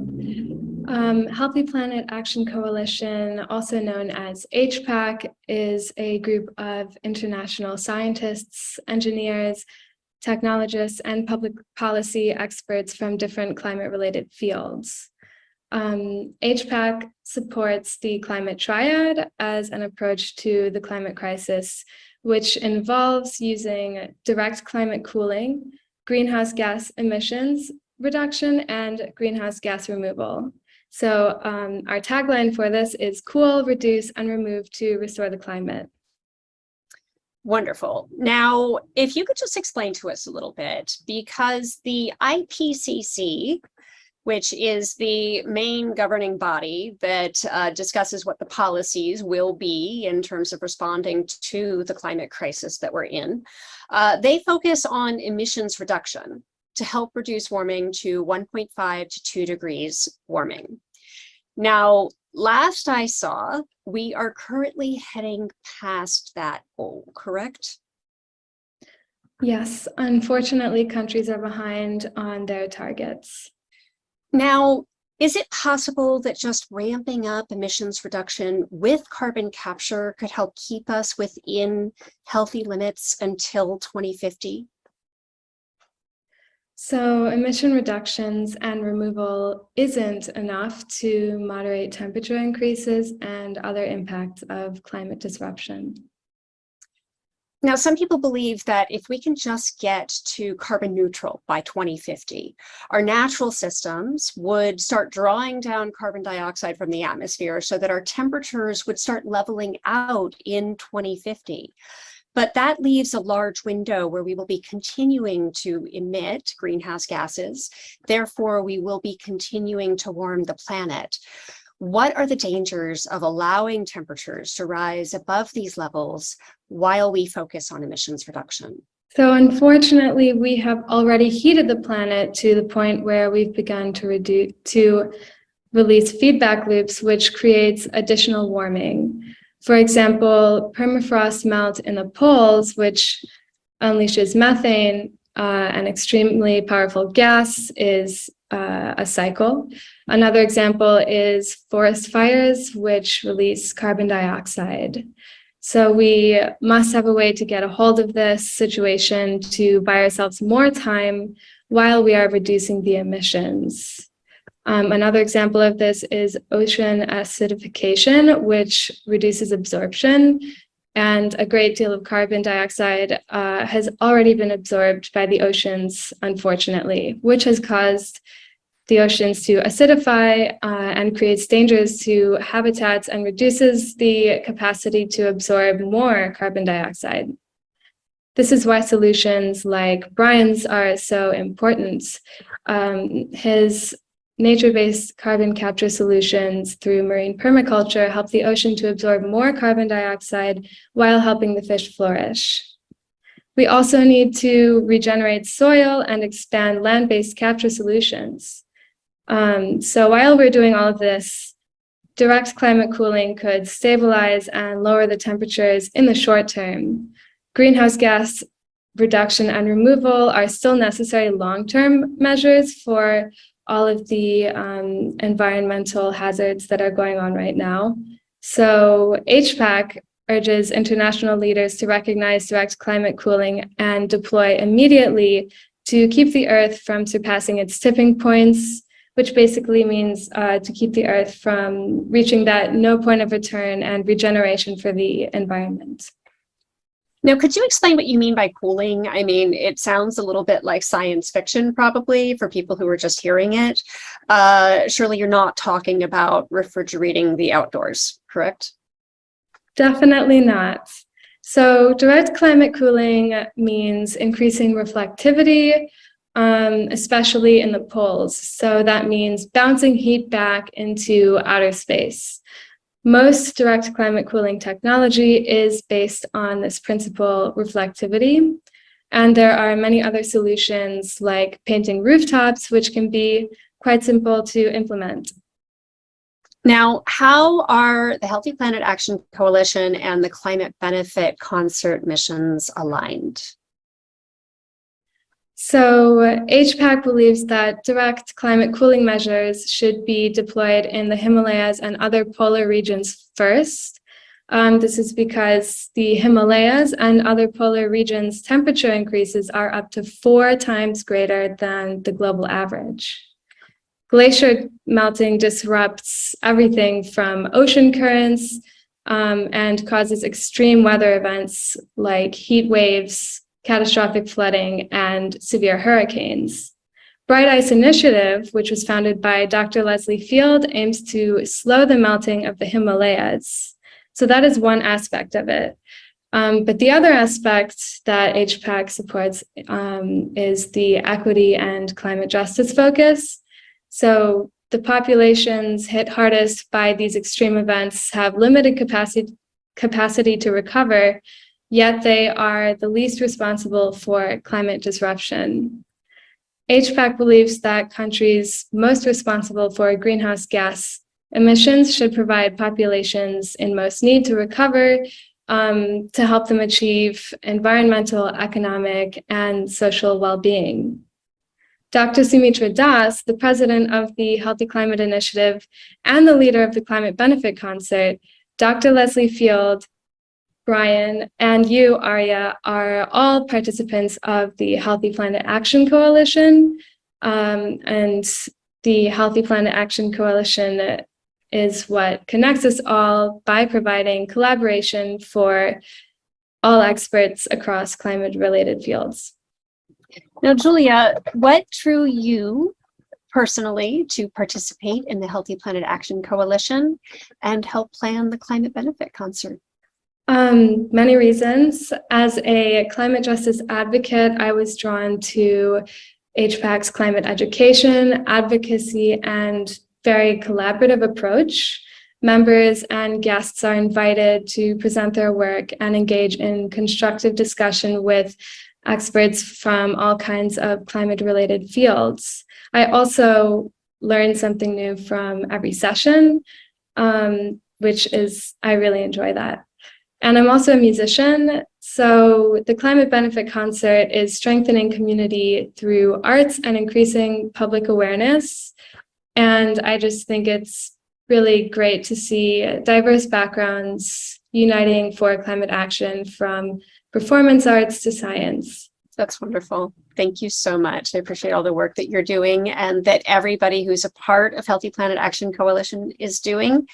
Healthy Planet Action Coalition, also known as HPAC, is a group of international scientists, engineers, technologists, and public policy experts from different climate-related fields. HPAC supports the climate triad as an approach to the climate crisis, which involves using direct climate cooling, greenhouse gas emissions reduction, and greenhouse gas removal. So our tagline for this is cool, reduce, and remove to restore the climate. Wonderful. Now, if you could just explain to us a little bit, because the IPCC, which is the main governing body that discusses what the policies will be in terms of responding to the climate crisis that we're in, they focus on emissions reduction to help reduce warming to 1.5 to 2 degrees warming. Now, last I saw, we are currently heading past that goal, correct? Yes, unfortunately, countries are behind on their targets. Now, is it possible that just ramping up emissions reduction with carbon capture could help keep us within healthy limits until 2050? So emission reductions and removal isn't enough to moderate temperature increases and other impacts of climate disruption. Now, some people believe that if we can just get to carbon neutral by 2050, our natural systems would start drawing down carbon dioxide from the atmosphere so that our temperatures would start leveling out in 2050. But that leaves a large window where we will be continuing to emit greenhouse gases. Therefore, we will be continuing to warm the planet. What are the dangers of allowing temperatures to rise above these levels while we focus on emissions reduction? So unfortunately, we have already heated the planet to the point where we've begun to release feedback loops, which creates additional warming. For example, permafrost melt in the poles, which unleashes methane, an extremely powerful gas, is a cycle. Another example is forest fires, which release carbon dioxide. So we must have a way to get a hold of this situation to buy ourselves more time while we are reducing the emissions. Another example of this is ocean acidification, which reduces absorption. And a great deal of carbon dioxide has already been absorbed by the oceans, unfortunately, which has caused the oceans to acidify and creates dangers to habitats and reduces the capacity to absorb more carbon dioxide. This is why solutions like Brian's are so important. His nature-based carbon capture solutions through marine permaculture help the ocean to absorb more carbon dioxide while helping the fish flourish. We also need to regenerate soil and expand land-based capture solutions. So while we're doing all of this, direct climate cooling could stabilize and lower the temperatures in the short term. Greenhouse gas reduction and removal are still necessary long-term measures for all of the environmental hazards that are going on right now. So HPAC urges international leaders to recognize direct climate cooling and deploy immediately to keep the Earth from surpassing its tipping points, which basically means to keep the Earth from reaching that no point of return and regeneration for the environment. Now, could you explain what you mean by cooling? I mean, it sounds a little bit like science fiction, probably, for people who are just hearing it. Surely you're not talking about refrigerating the outdoors, correct? Definitely not. So direct climate cooling means increasing reflectivity, especially in the poles. So that means bouncing heat back into outer space. Most direct climate cooling technology is based on this principle, reflectivity. And there are many other solutions like painting rooftops, which can be quite simple to implement. Now, how are the Healthy Planet Action Coalition and the Climate Benefit Concert missions aligned? So HPAC believes that direct climate cooling measures should be deployed in the Himalayas and other polar regions first. This is because the Himalayas and other polar regions' temperature increases are up to 4 times greater than the global average. Glacier melting disrupts everything from ocean currents and causes extreme weather events like heat waves, catastrophic flooding, and severe hurricanes. Bright Ice Initiative, which was founded by Dr. Leslie Field, aims to slow the melting of the Himalayas. So that is one aspect of it. But the other aspect that HPAC supports is the equity and climate justice focus. So the populations hit hardest by these extreme events have limited capacity to recover, yet they are the least responsible for climate disruption. HPAC believes that countries most responsible for greenhouse gas emissions should provide populations in most need to recover to help them achieve environmental, economic, and social well-being. Dr. Sumitra Das, the president of the Healthy Climate Initiative and the leader of the Climate Benefit Concert, Dr. Leslie Field, Brian, and you, Arya, are all participants of the Healthy Planet Action Coalition. And the Healthy Planet Action Coalition is what connects us all by providing collaboration for all experts across climate-related fields. Now, Julia, what drew you personally to participate in the Healthy Planet Action Coalition and help plan the climate benefit concert? Many reasons. As a climate justice advocate, I was drawn to HPAC's climate education, advocacy, and very collaborative approach. Members and guests are invited to present their work and engage in constructive discussion with experts from all kinds of climate-related fields. I also learn something new from every session, which is, I really enjoy that. And I'm also a musician, so the Climate Benefit Concert is strengthening community through arts and increasing public awareness. And I just think it's really great to see diverse backgrounds uniting for climate action, from performance arts to science. That's wonderful. Thank you so much. I appreciate all the work that you're doing and that everybody who's a part of Healthy Planet Action Coalition is doing.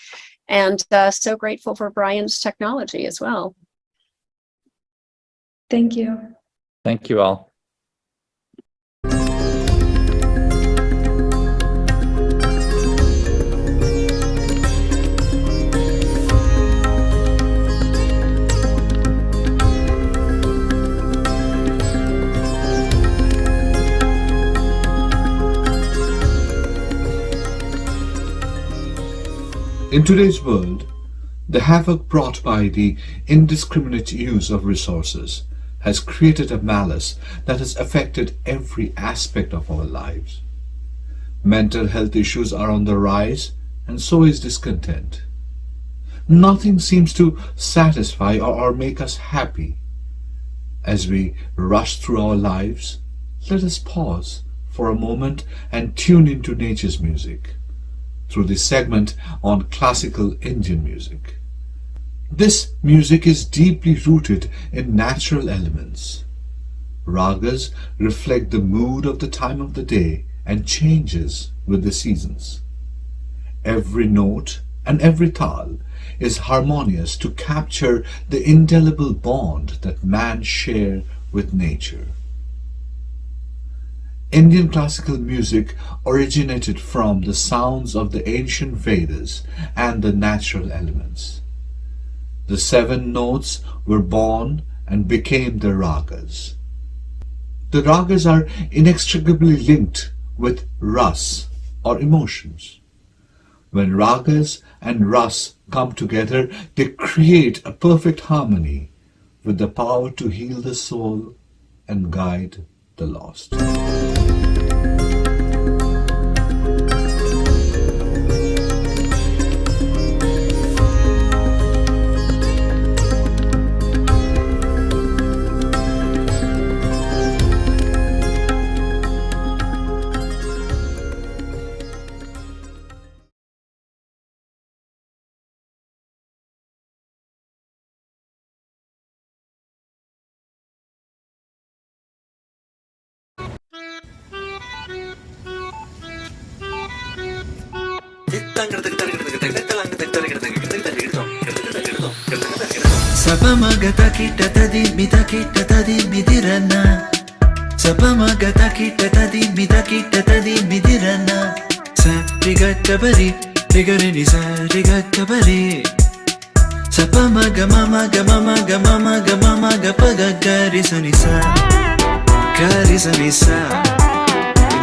And so grateful for Brian's technology as well. Thank you. Thank you all. In today's world, the havoc brought by the indiscriminate use of resources has created a malice that has affected every aspect of our lives. Mental health issues are on the rise, and so is discontent. Nothing seems to satisfy or make us happy. As we rush through our lives, let us pause for a moment and tune into nature's music through this segment on classical Indian music. This music is deeply rooted in natural elements. Ragas reflect the mood of the time of the day and changes with the seasons. Every note and every tal is harmonious to capture the indelible bond that man shares with nature. Indian classical music originated from the sounds of the ancient Vedas and the natural elements. The 7 notes were born and became the ragas. The ragas are inextricably linked with ras, or emotions. When ragas and ras come together, they create a perfect harmony with the power to heal the soul and guide the lost. Sapamagata kita tadi mita kita tadi midirana. Sapamagata kita tadi mita kita tadi midirana. Sa rigata bari rigarini sa rigata bari. Sapamaga mama ga mama ga mama ga mama ga paga garisanisa garisanisa.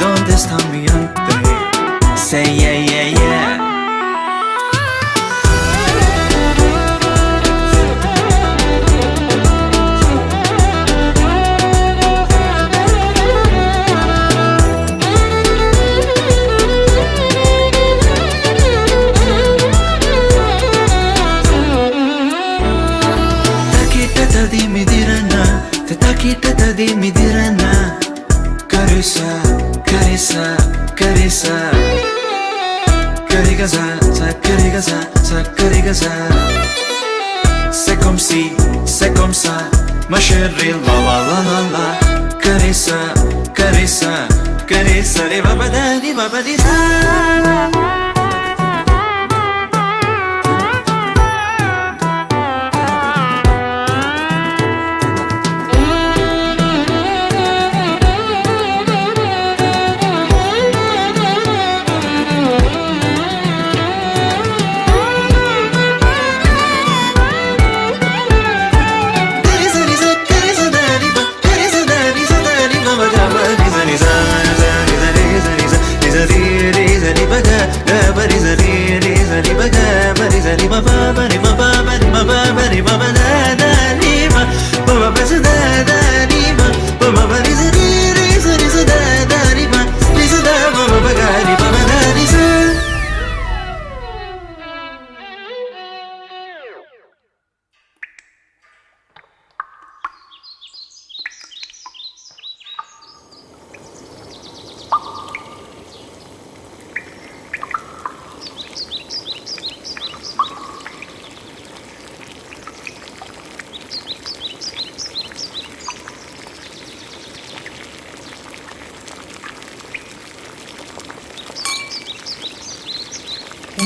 Don't stop me Andre. Say yeah yeah yeah. Kita tadi midirana. Karisa, karisa, karisa. Karigaza, sa karigaza, sa karigaza. C'est comme si, c'est comme ça. Ma chérie, la la la la la. Karisa, karisa, karisa. Di ba ba da, di ba ba di da.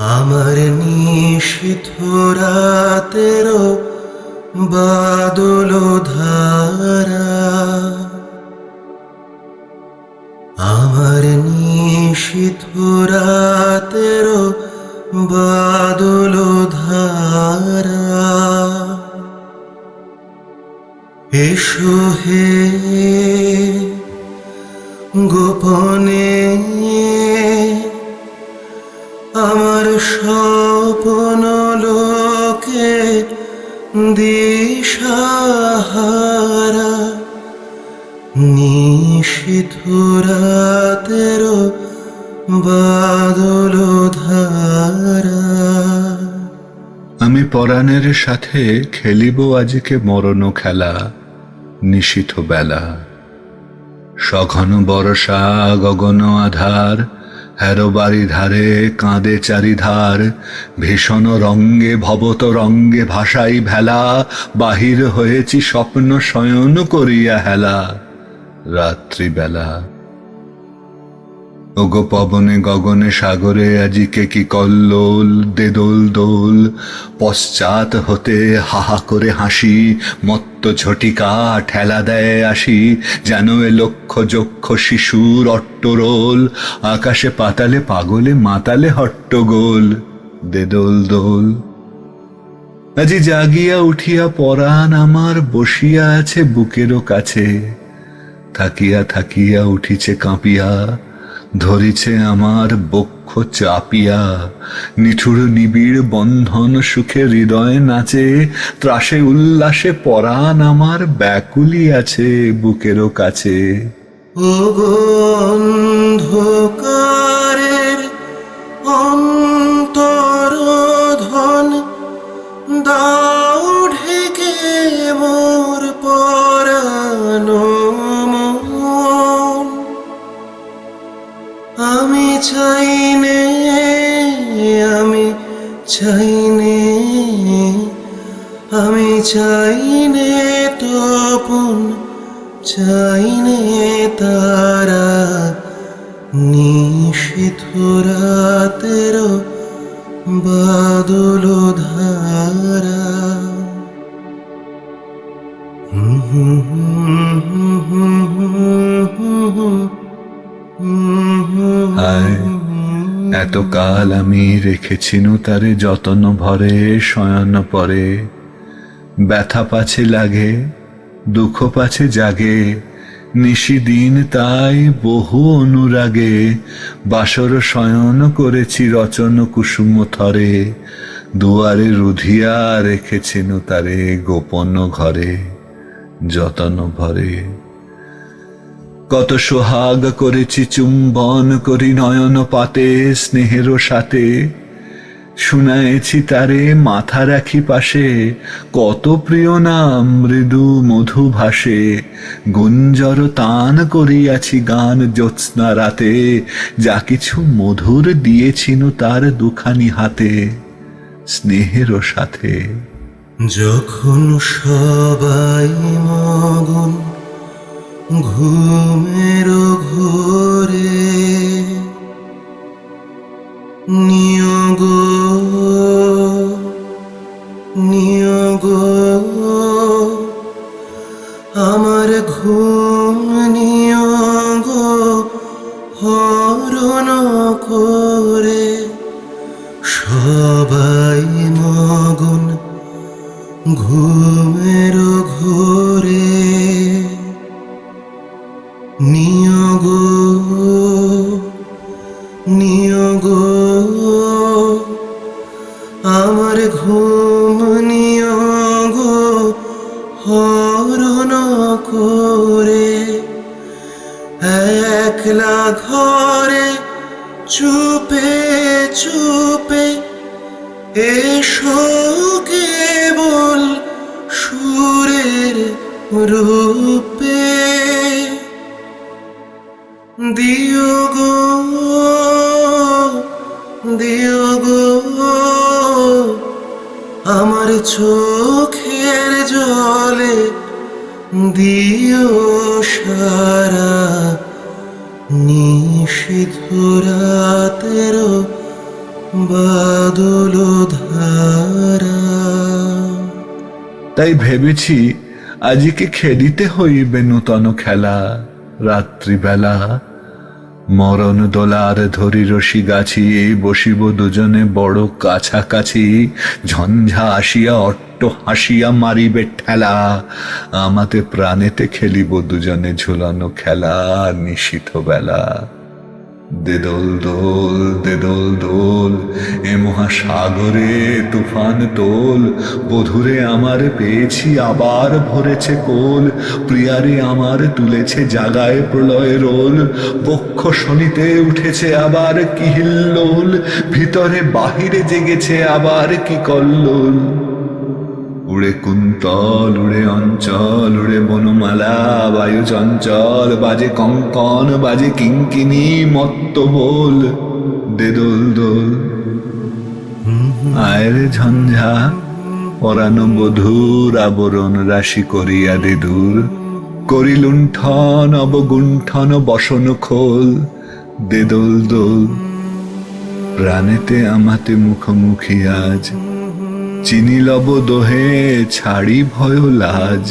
আমার নিশীথ রাতেরও বাদল ধারা, আমার নিশীথ রাতেরও বাদল ধারা, এসো হে গোপনে আমার স্বপ্ন লোকে দিশাহারা, নিশীথ রাতেরও বাদল ধারা। আমি পরাণের সাথে খেলিব আজকে মরণ খেলা, নিশীথ বেলা, সঘন বর্ষা গগন আধার, হেরো বাড়ি ধারে কাঁদে চারিধার, ভীষণ রঙ্গে ভবত রঙ্গে ভাষাই ভেলা, বাহির হয়েছি স্বপ্ন শয়ন করিয়া হেলা, রাত্রিবেলা। ওগো পবনে গগনে সাগরে আজিকে কি কল্লোল, দেদোল দোল, পশ্চাৎ হতে হাহা করে হাসি, মত্ত ঝটিকা ঠেলা দেয় আসি, যেন এ লক্ষ যক্ষ শিশুর অট্টরোল, আকাশে পাতালে পাগলে মাতালে হট্টগোল, দেদোল দোল। আজি জাগিয়া উঠিয়া পরাণ আমার বসিয়া আছে বুকেরও কাছে, থাকিয়া থাকিয়া উঠিছে কাঁপিয়া, ধরিছে আমার বক্ষ চাপিয়া, নিঠুর নিবিড় বন্ধন সুখে হৃদয় নাচে, ত্রাসে উল্লাসে পরাণ আমার ব্যাকুলি আছে বুকেরও কাছে। ও অন্ধকারের অন্তরধন দাও ঢেকে মোর পরাণ মন, আমি চাইনে, আমি চাইনে, আমি চাইনে তপন, চাইনে তারা, নিশীথ রাতেরও বাদল ধারা। হায় এতকাল আমি রেখেছিনু তারে যতন ভরে শয়ন পরে, ব্যথা পাছে লাগে দুঃখ পাছে জাগে, নিশি দিন তাই বহু অনুরাগে, বাসর শয়ন করেছি রচন কুসুম থরে, দুয়ারে রুধিয়া রেখেছিনু তারে গোপন ঘরে যতন ভরে। কত সোহাগ করেছি চুম্বন করি নয়ন পাতে স্নেহের সাথে, শুনায়েছি তারে মাথা রাখি পাশে, কত প্রিয় নাম মৃদু মধু ভাসে, গুঞ্জর তান করিয়াছি গান জ্যোৎস্না রাতে, যা কিছু মধুর দিয়েছিনু তার দুখানি হাতে স্নেহের সাথে। যখন সবাই মগন ঘুমের ঘোরে, নিয়োগ নিয়োগ আমার ঘুম নিয়োগ হরণ করে, সবাই মগন ঘুমের ঘোরে, নিয়োগ নিয়োগ আমার ঘুম নিয়োগ হরণ করে, একলা ঘরে চুপে চুপে এসো কেবল সুরের রূপে, দিও গো দিও গো আমার চোখের জলে, দিও সারা, নিশীথ রাতেরও বাদল ধারা। তাই ভেবেছি আজকে খেলিতে হইবে নূতন খেলা। রাত্রিবেলা মরণ দোলার ধরি রশি গাছি, বসিব দুজনে বড় কাছাকাছি। ঝঞ্ঝা আসিয়া অট্ট হাসিয়া মারিবে ঠেলা, আমাতে প্রাণেতে খেলিব দুজনে ঝুলানো খেলা। নিশীথ বেলা দে দোল দোল, দে দোল দোল, এ মহাসাগরে তুফান তোল। বধুরে আমার পেয়েছি আবার ভরেছে কোল, প্রিয়ারে আমার তুলেছে জাগায় প্রলয় রোল। বক্ষ শনিতে উঠেছে আবার কি হিল্লোল, ভিতরে বাহিরে জেগেছে আবার কি কল্লোল। উড়ে কুন্তল, উড়ে অঞ্চল, উড়ে বনমালা, বায়ু চঞ্চল, বাজে কঙ্কন, বাজে কিঙ্কিনি মত্ত বোল। দে দোল দোল, আয়রে ঝঞ্ঝা, পরানো বধূর আবরণ রাশি করিয়া দে দূর। করি লুণ্ঠন অবগুণ্ঠন বসন খোল। দে দোল দোল, প্রাণেতে আমাতে মুখোমুখি আজ। চিনি লব দোহে ছাড়ি ভয় লাজ,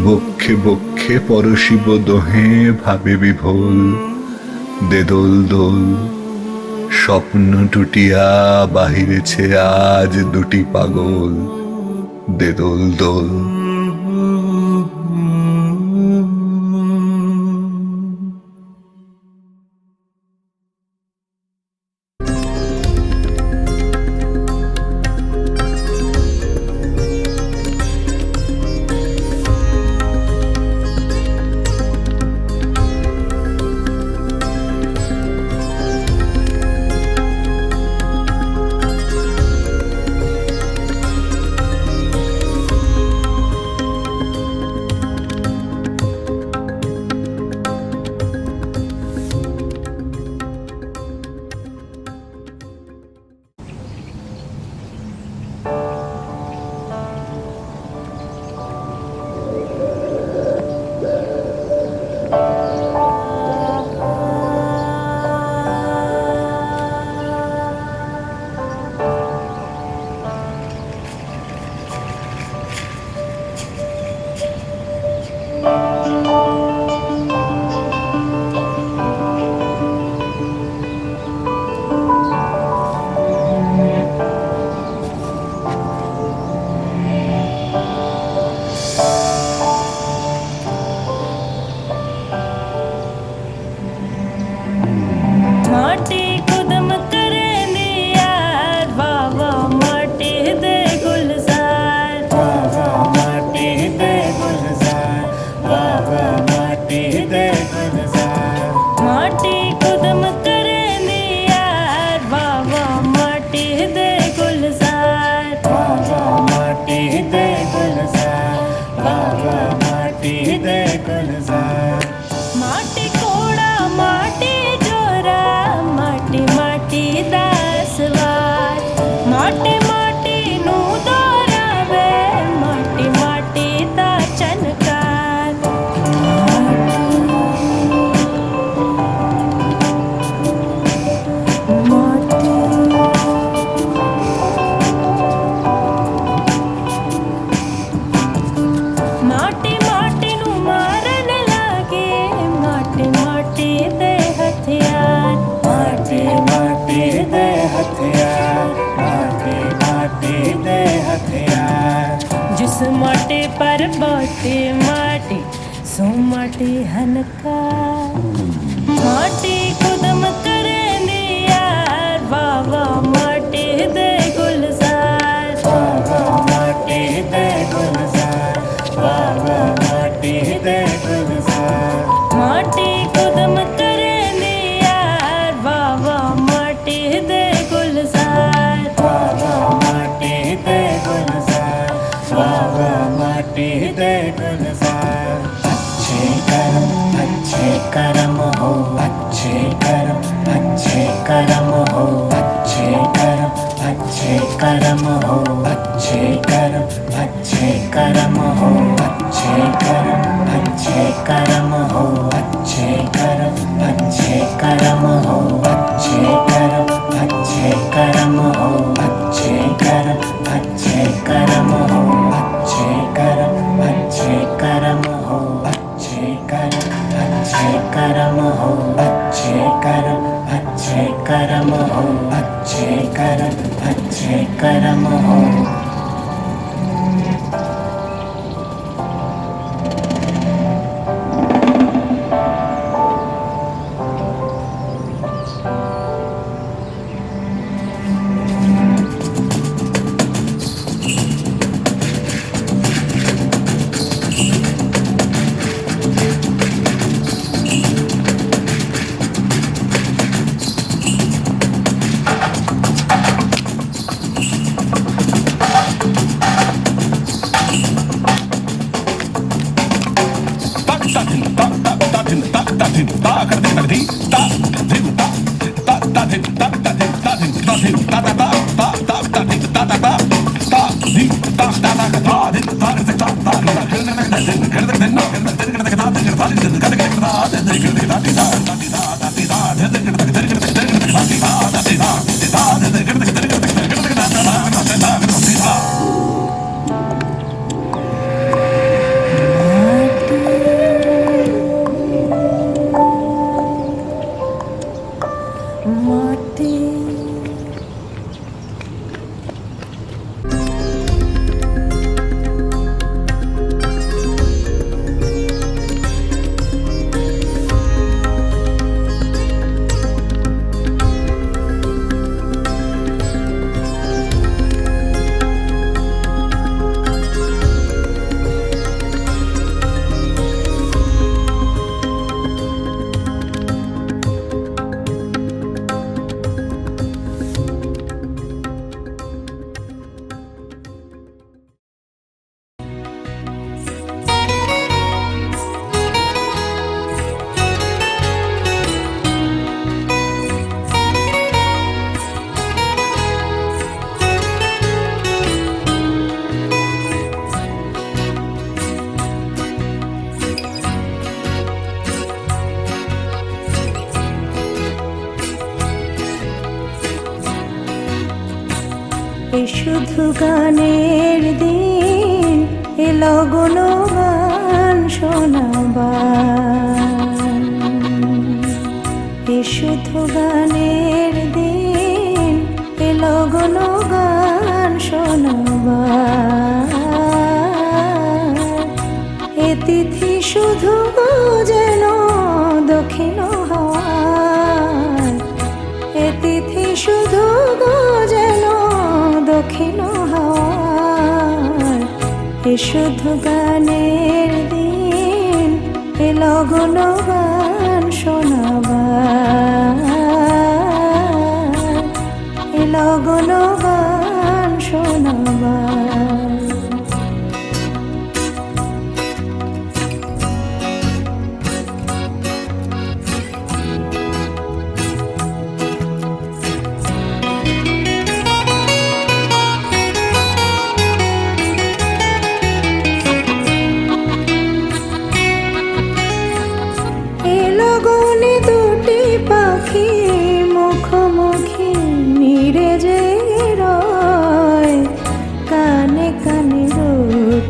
বক্ষে বক্ষে পরশিব দোহে ভাবে বিভোল। দে দোল দোল, স্বপ্ন টুটিয়া বাহিরেছে আজ দুটি পাগল। দে দোল দোল। अच्छे कर्म कर्म हो अच्छे कर्म हो শুধু গানের দিন এলো গুণগান শোনাবার শুধু গানের দিন এলো গুণগান শোনাবার এ তিথি শুধু যেন দক্ষিণ হাওয়ার এ তিথি শুধু যেন দক্ষিণ হাওয়ার এ শুধু গানের দিন এলো গুণগান শোনাবার এলো গুণগান শোনাবার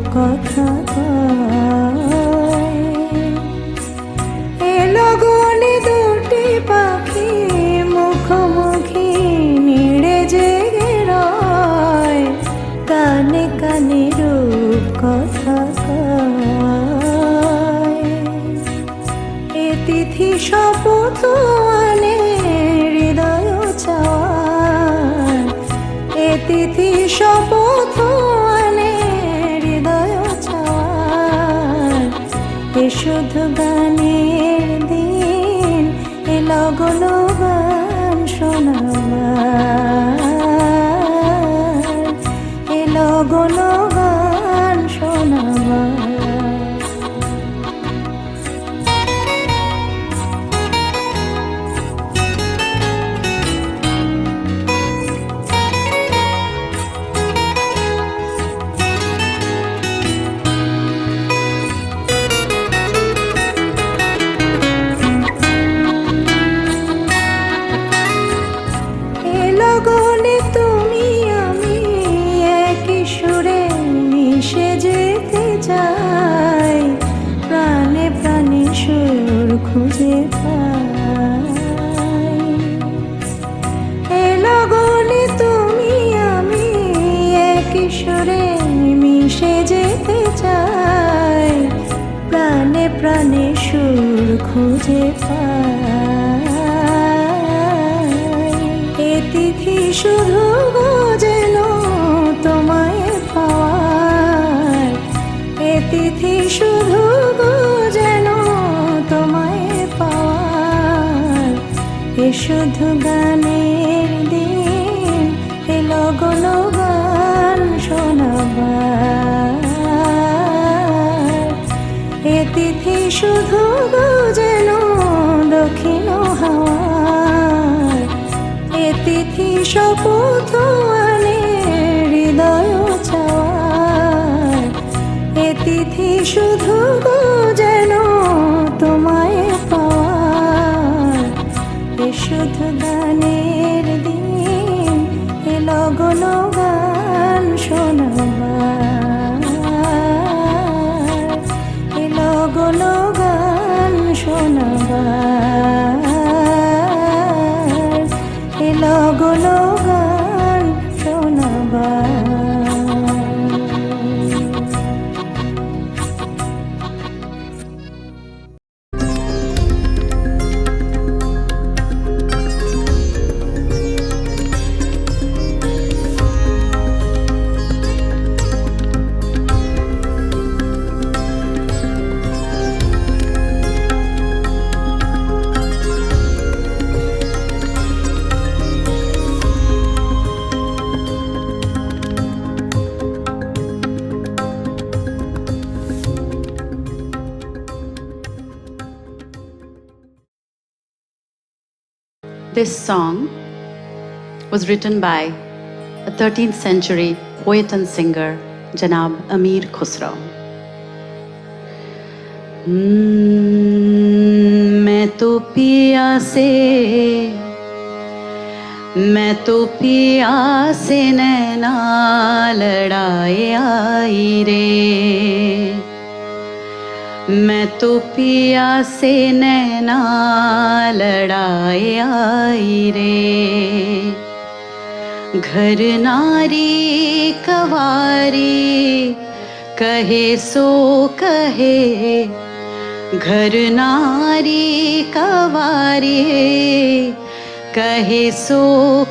কথা এলো গনে দুটি পাখি মুখোমুখি নিড়ে জেগে রয় কানে কানে রূপ কথা কয় এ তিথি শপথ আনে হৃদয় চাওয়ার এ তিথি শপথ শুধু গানের দিন এলো গুণগান শোনাবার এলো গুণগান শোনাবার খুঁজে পাই এ তিথি শুধু গো যেন তোমায় পাওয়ার এ তিথি শুধু গো যেন তোমায় পাওয়ার এ শুধু গানের দিন এ লগন গান শোনাবার এ তিথি শুধু গো যেন দক্ষিণ হাওয়ার এ তিথি শপথ আনে হৃদয় চাওয়ার এ তিথি শুধু গো যেন তোমায় পাওয়ার এ শুধু গানের দিন এ লগন গান শোনাবার এ লগন গান শোনাবার এ লগন গান শোনাবার This song was written by a 13th century poet and singer, Janab Amir Khusro. मैं तो पिया से नैना लड़ाए आई रे मैं तो पिया से नैना लड़ाए आई रे घर नारी कवारी कहे सो कहे घर नारी कवारी कहे सो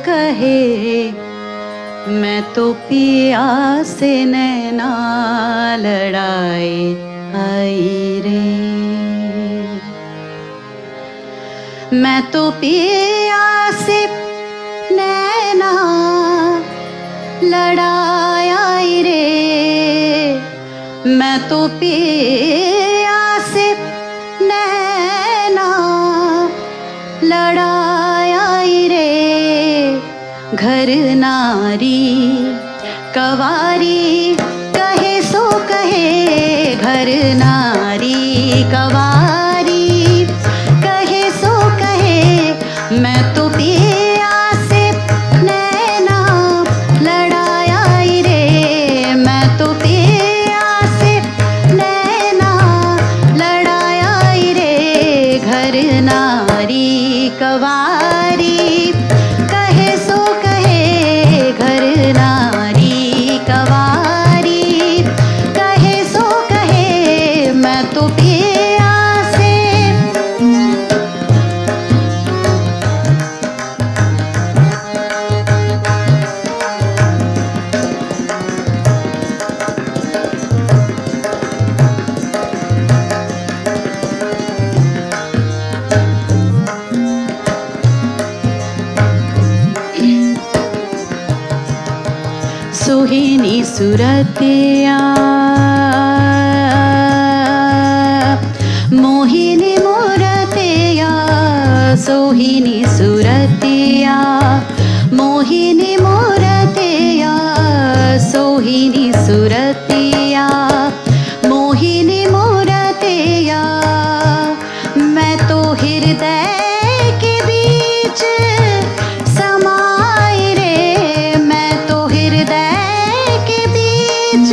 कहे मैं तो पिया से नैना लड़ाए आई रे मैं तो पिया से नैना लड़ाई आई रे मैं तो पिया से नैना लड़ाई आई रे घर नारी कवारी कहे सो कहे घर नारी कवारी कहे सो कहे मैं तो पिया से नैना लड़ाई आई रे मैं तो पिया से नैना लड़ाई आई रे घर नारी कवारी कहे सो कहे घर नारी कवारी कहे सो कहे मैं तो पिया से सुहिनी सुरतिया मोहिनी मूरतिया सोहिनी सुरतिया मोहिनी मूरतिया सोहिनी सुरतिया मोहिनी मूरतिया मैं तो हृदय के बीच समाई रे मैं तो हृदय के बीच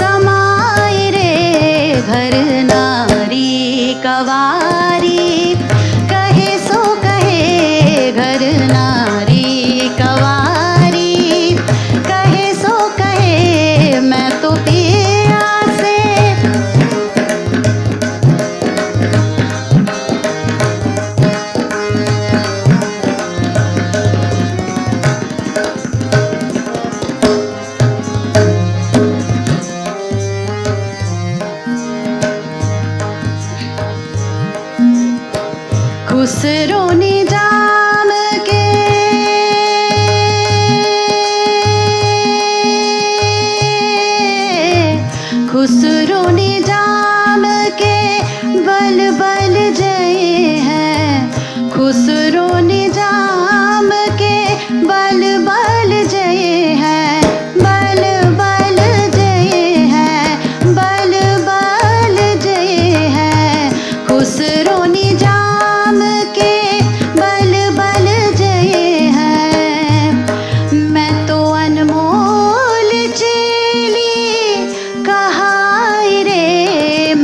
समाई रे घर नारी कवारी कहे सो कहे घर नारी कवारी कहे सो कहे मैं तो खुसरो निजाम के बल बल जय है, बल बल जय है, बल बल जय है। खुसरो निजाम के बल बल जय है। मैं तो अनमोल चेली कहाई रे,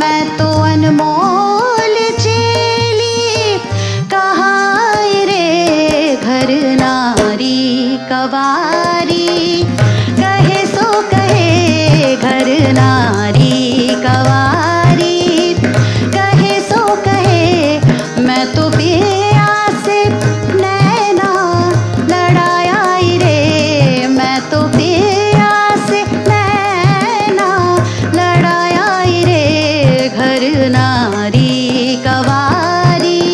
मैं तो अनमोल चेली कहाई रे। घर नारी कवारी कहे सो कहे, घर नारी कवारी कहे सो कहे। मैं तो प्यास नैना लड़ाई रे, मैं तो प्यास नैना लड़ाई रे। घर नारी कवारी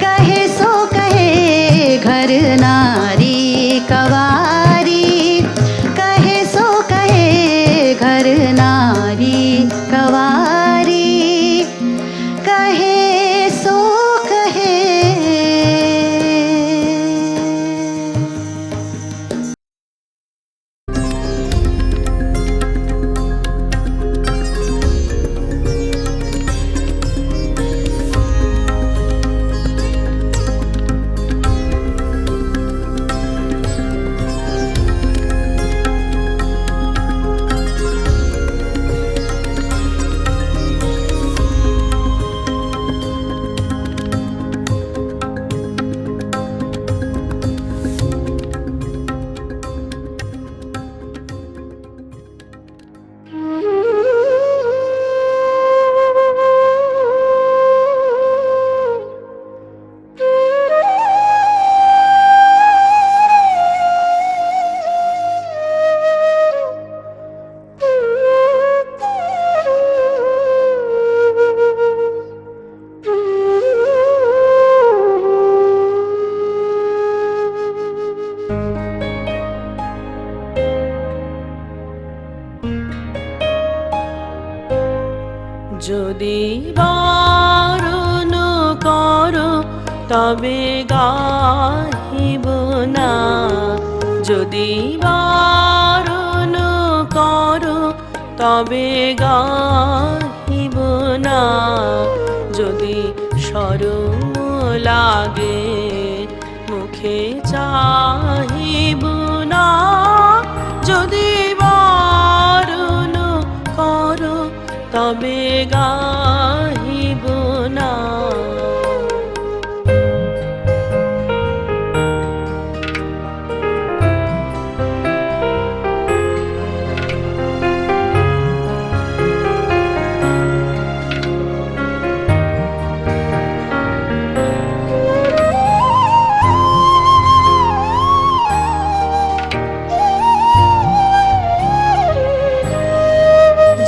कहे सो कहे, घर नारी कवारी कहे सो कहे। घर नारी कवारी कहे सो कहे। যদি বারণ করো তবে গাহিব না, যদি বারণ করো তবে গাহিব না। যদি শরম লাগে মুখে চাহিব না, যদি বারণ করো তবে গাহিব না।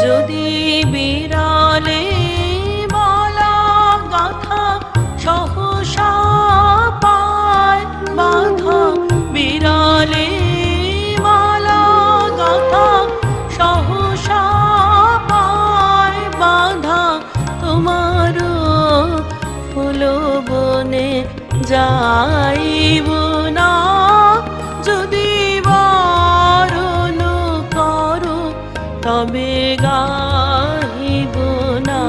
যদি বিড়ালে মালা গাথা সহসা পায় বাধা, বিড়ালে মালা গাথা সহসা পায় বাধা। তোমারও ফুল বনে যাইব না, যদি বারণ করো তবে গাহিব না।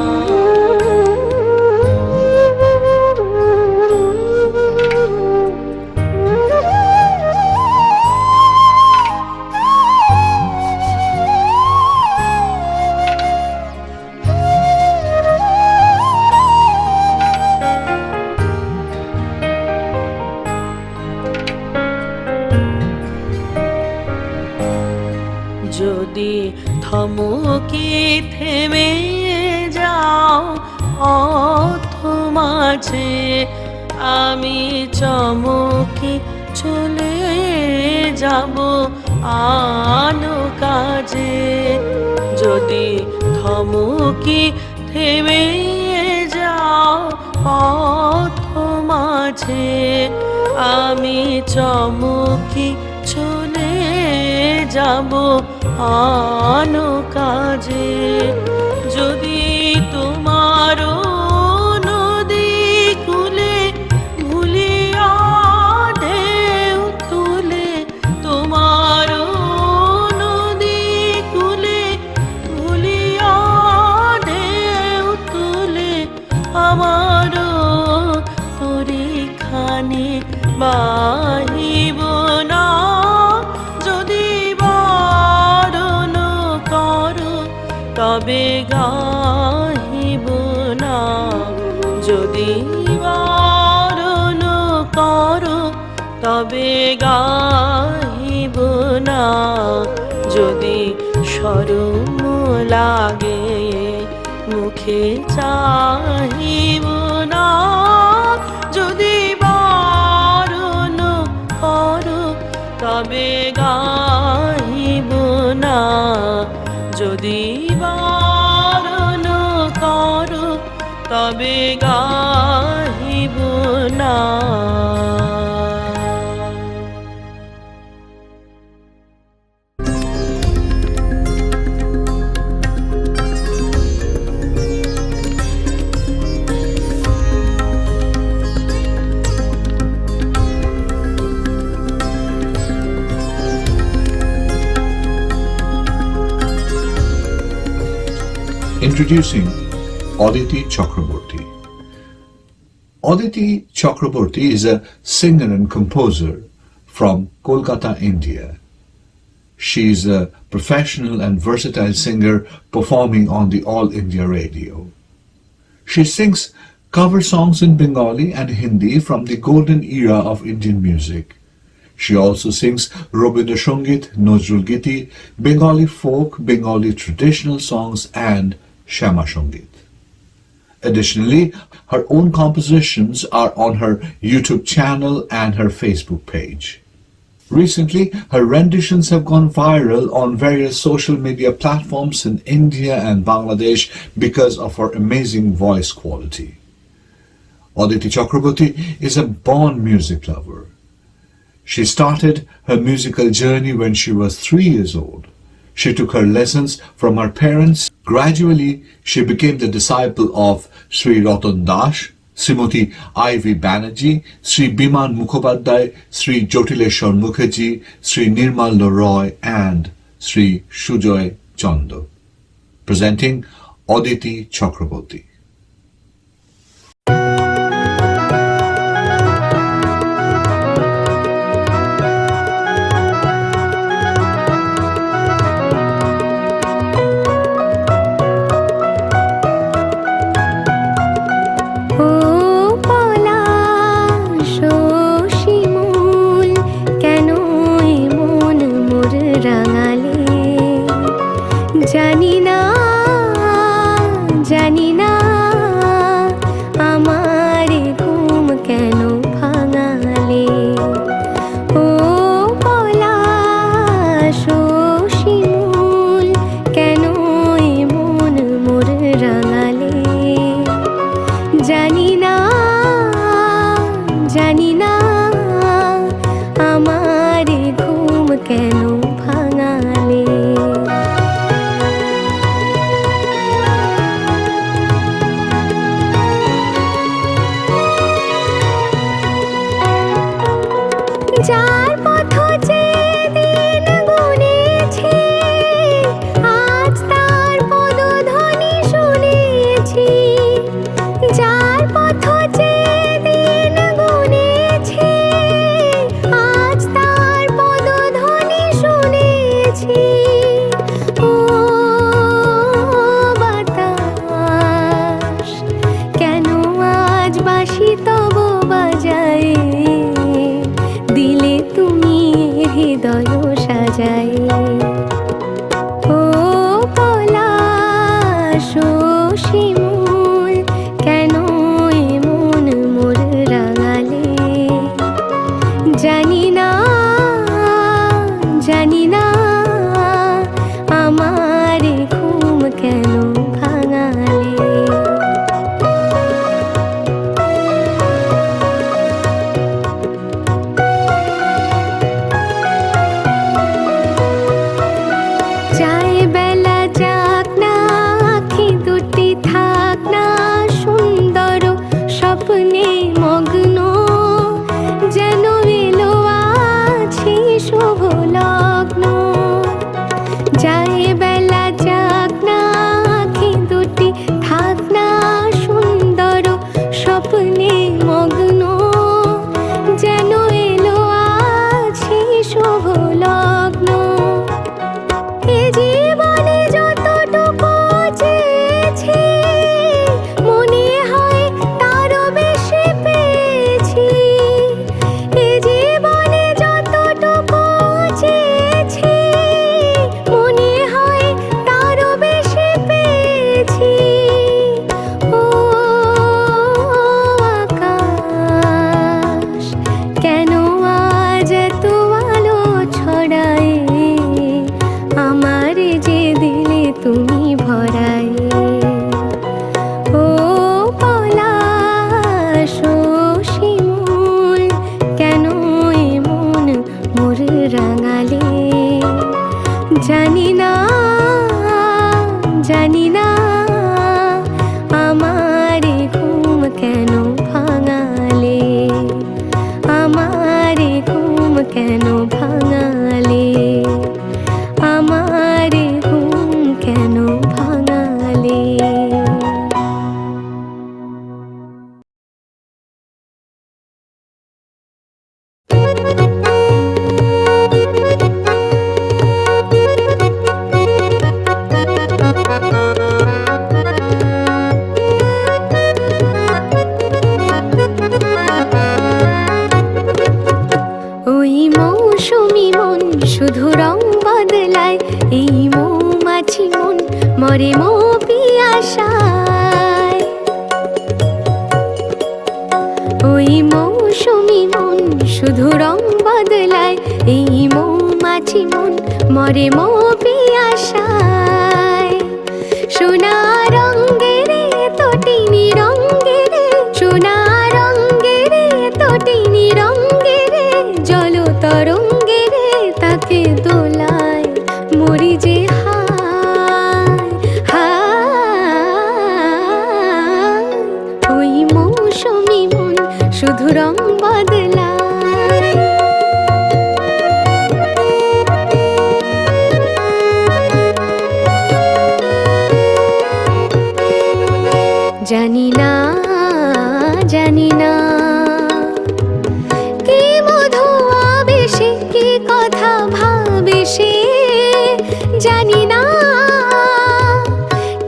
যদি থমকে থেমে যাও পথ মাঝে, আমি চমকে চলে যাব আনো কাজে। যদি থমকে থেমে যাও পথ মাঝে, আমি চমকে চলে যাব আনো কাজে। যদি তোমারও নদী কুলে ভুলিয়া বাহিব না যদি বারণ করো তবে গাহিব না যদি বারণ করো তবে গাহিব না যদি শরম লাগে মুখে চাহিব না যদি বারণ করো তবে গাহিব না যদি বারণ করো তবে গাহিব না। Introducing Aditi Chakraborty. Aditi Chakraborty is a singer and composer from Kolkata, India. She is a professional and versatile singer performing on the All India Radio. She sings cover songs in Bengali and Hindi from the golden era of Indian music. She also sings Robindra Songit, Nozrul Giti, Bengali folk, Bengali traditional songs and Shama Songit. Additionally, her own compositions are on her YouTube channel and her Facebook page. Recently, her renditions have gone viral on various social media platforms in India and Bangladesh because of her amazing voice quality. Aditi Chakraborty is a born music lover. She started her musical journey when she was 3 years old. She took her lessons from her parents. Gradually, she became the disciple of Sri Ratan Das, Srimati I.V. Banerjee, Sri Baiman Mukhopadhyay, Sri Jyotileshwar Mukherjee, Sri Nirmal Roy and Sri Sujoy Chando. Presenting Aditi Chakraborty. যেন আমারে ঘুম কেন ভাঙালে, আমারে ঘুম কেন ভাঙালে। ওই মৌসুমি মন শুধু রং বদলায়, এই মৌমাছি মন মরে মো পিয়াসায়। ওই মৌসুমি মন শুধু রং বদলায়, এই মৌমাছি মন মরে মো পিয়াসায়। সোনা রঙের তটিনী রঙের, সোনা রঙের তটিনী রঙের, জল তরঙ্গের তাকে দোলায় মরি যে হায় হায়। ওই মৌসুমি মন শুধু রং বদলায়। জানি না জানি না কি মধু আবেশে কি কথা ভাবে সে, জানি না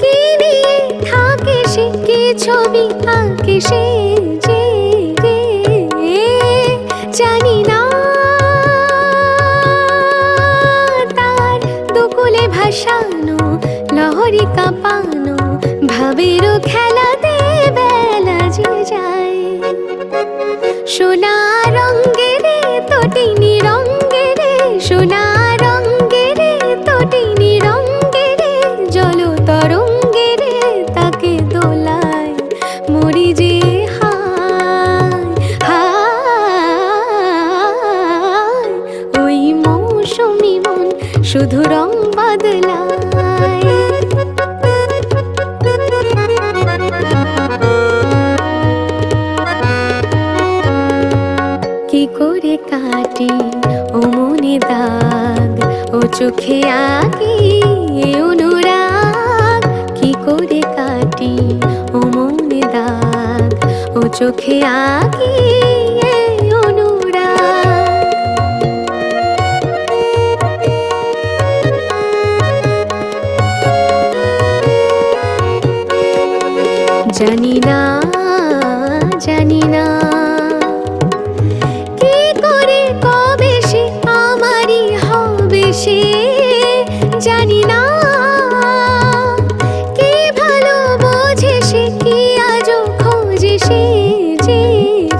কি নিয়ে থাকে সে, কি ছবি আঁকে সে যে, জানি না তার দুকুলে ভাসানো লহরি কাঁপানো ভাবেরও খেলাতে বেলা যে যায়। সোনা রঙের তটিনী রঙের, সোনা রঙের তটিনী রঙের, জল তরঙ্গের তাকে দোলায় মরি যে হায় হায়। ওই মৌসুমি মন শুধু রং বদলায়। কি করে কাটি ও মনে দাগ, ও চোখে আঁকি এ অনুরাগ। কি করে কাটি ও মনে দাগ, ও চোখে আঁকি এ অনুরাগ। জানি না জানি না কি করে কবে সে আমারই হবে সে, জানি না কি ভালো বোঝে সে, কি আজও খোঁজে সে যে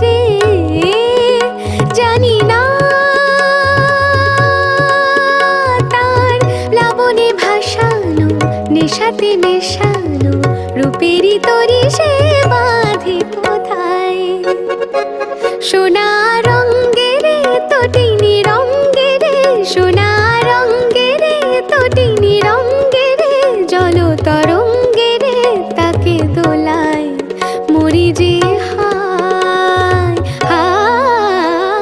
রে, জানি না তার লাবণে ভাসানো নেশাতে মেশানো রূপেরই তরি সে বাঁধে কোথায়। সোনা রঙের তটিনী রঙের, সোনা রঙের তটিনী রঙের, জল তরঙ্গের তাকে দোলায় মরি যে হায় হায়।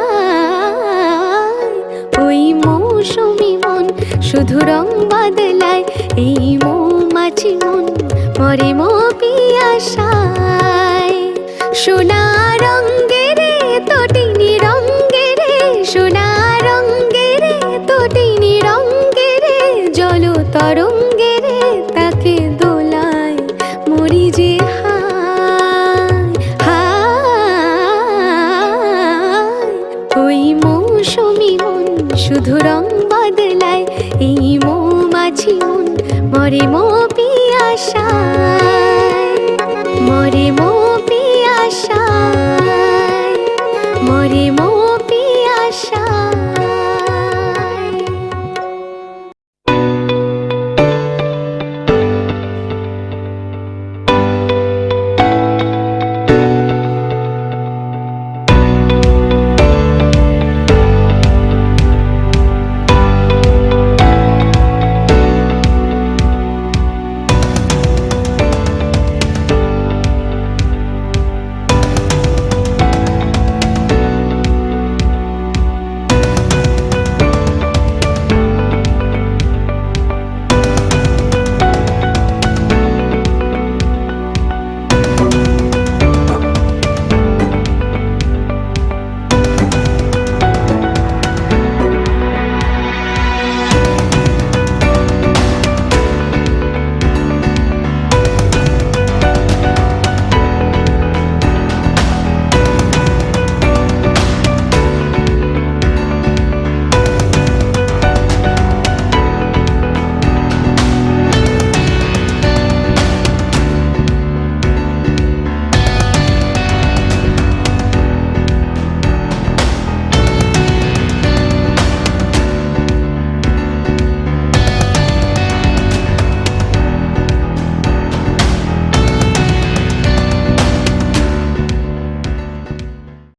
ওই মৌসুমি মন শুধু রং বদলায়, এই মৌমাছি মন মরে মো পিয়াসায়। সোনা রঙের তটিনী রঙের, সোনা রঙের তটিনী রঙের, জল তরঙ্গের তাকে দোলায় মরি যে হায় হায়। ওই মৌসুমি মন শুধু রং বদলায়, এই মৌমাছি মন মরে মো পিয়াসায়, মরে মো পিয়াসায়, মরে মো পিয়াসায়।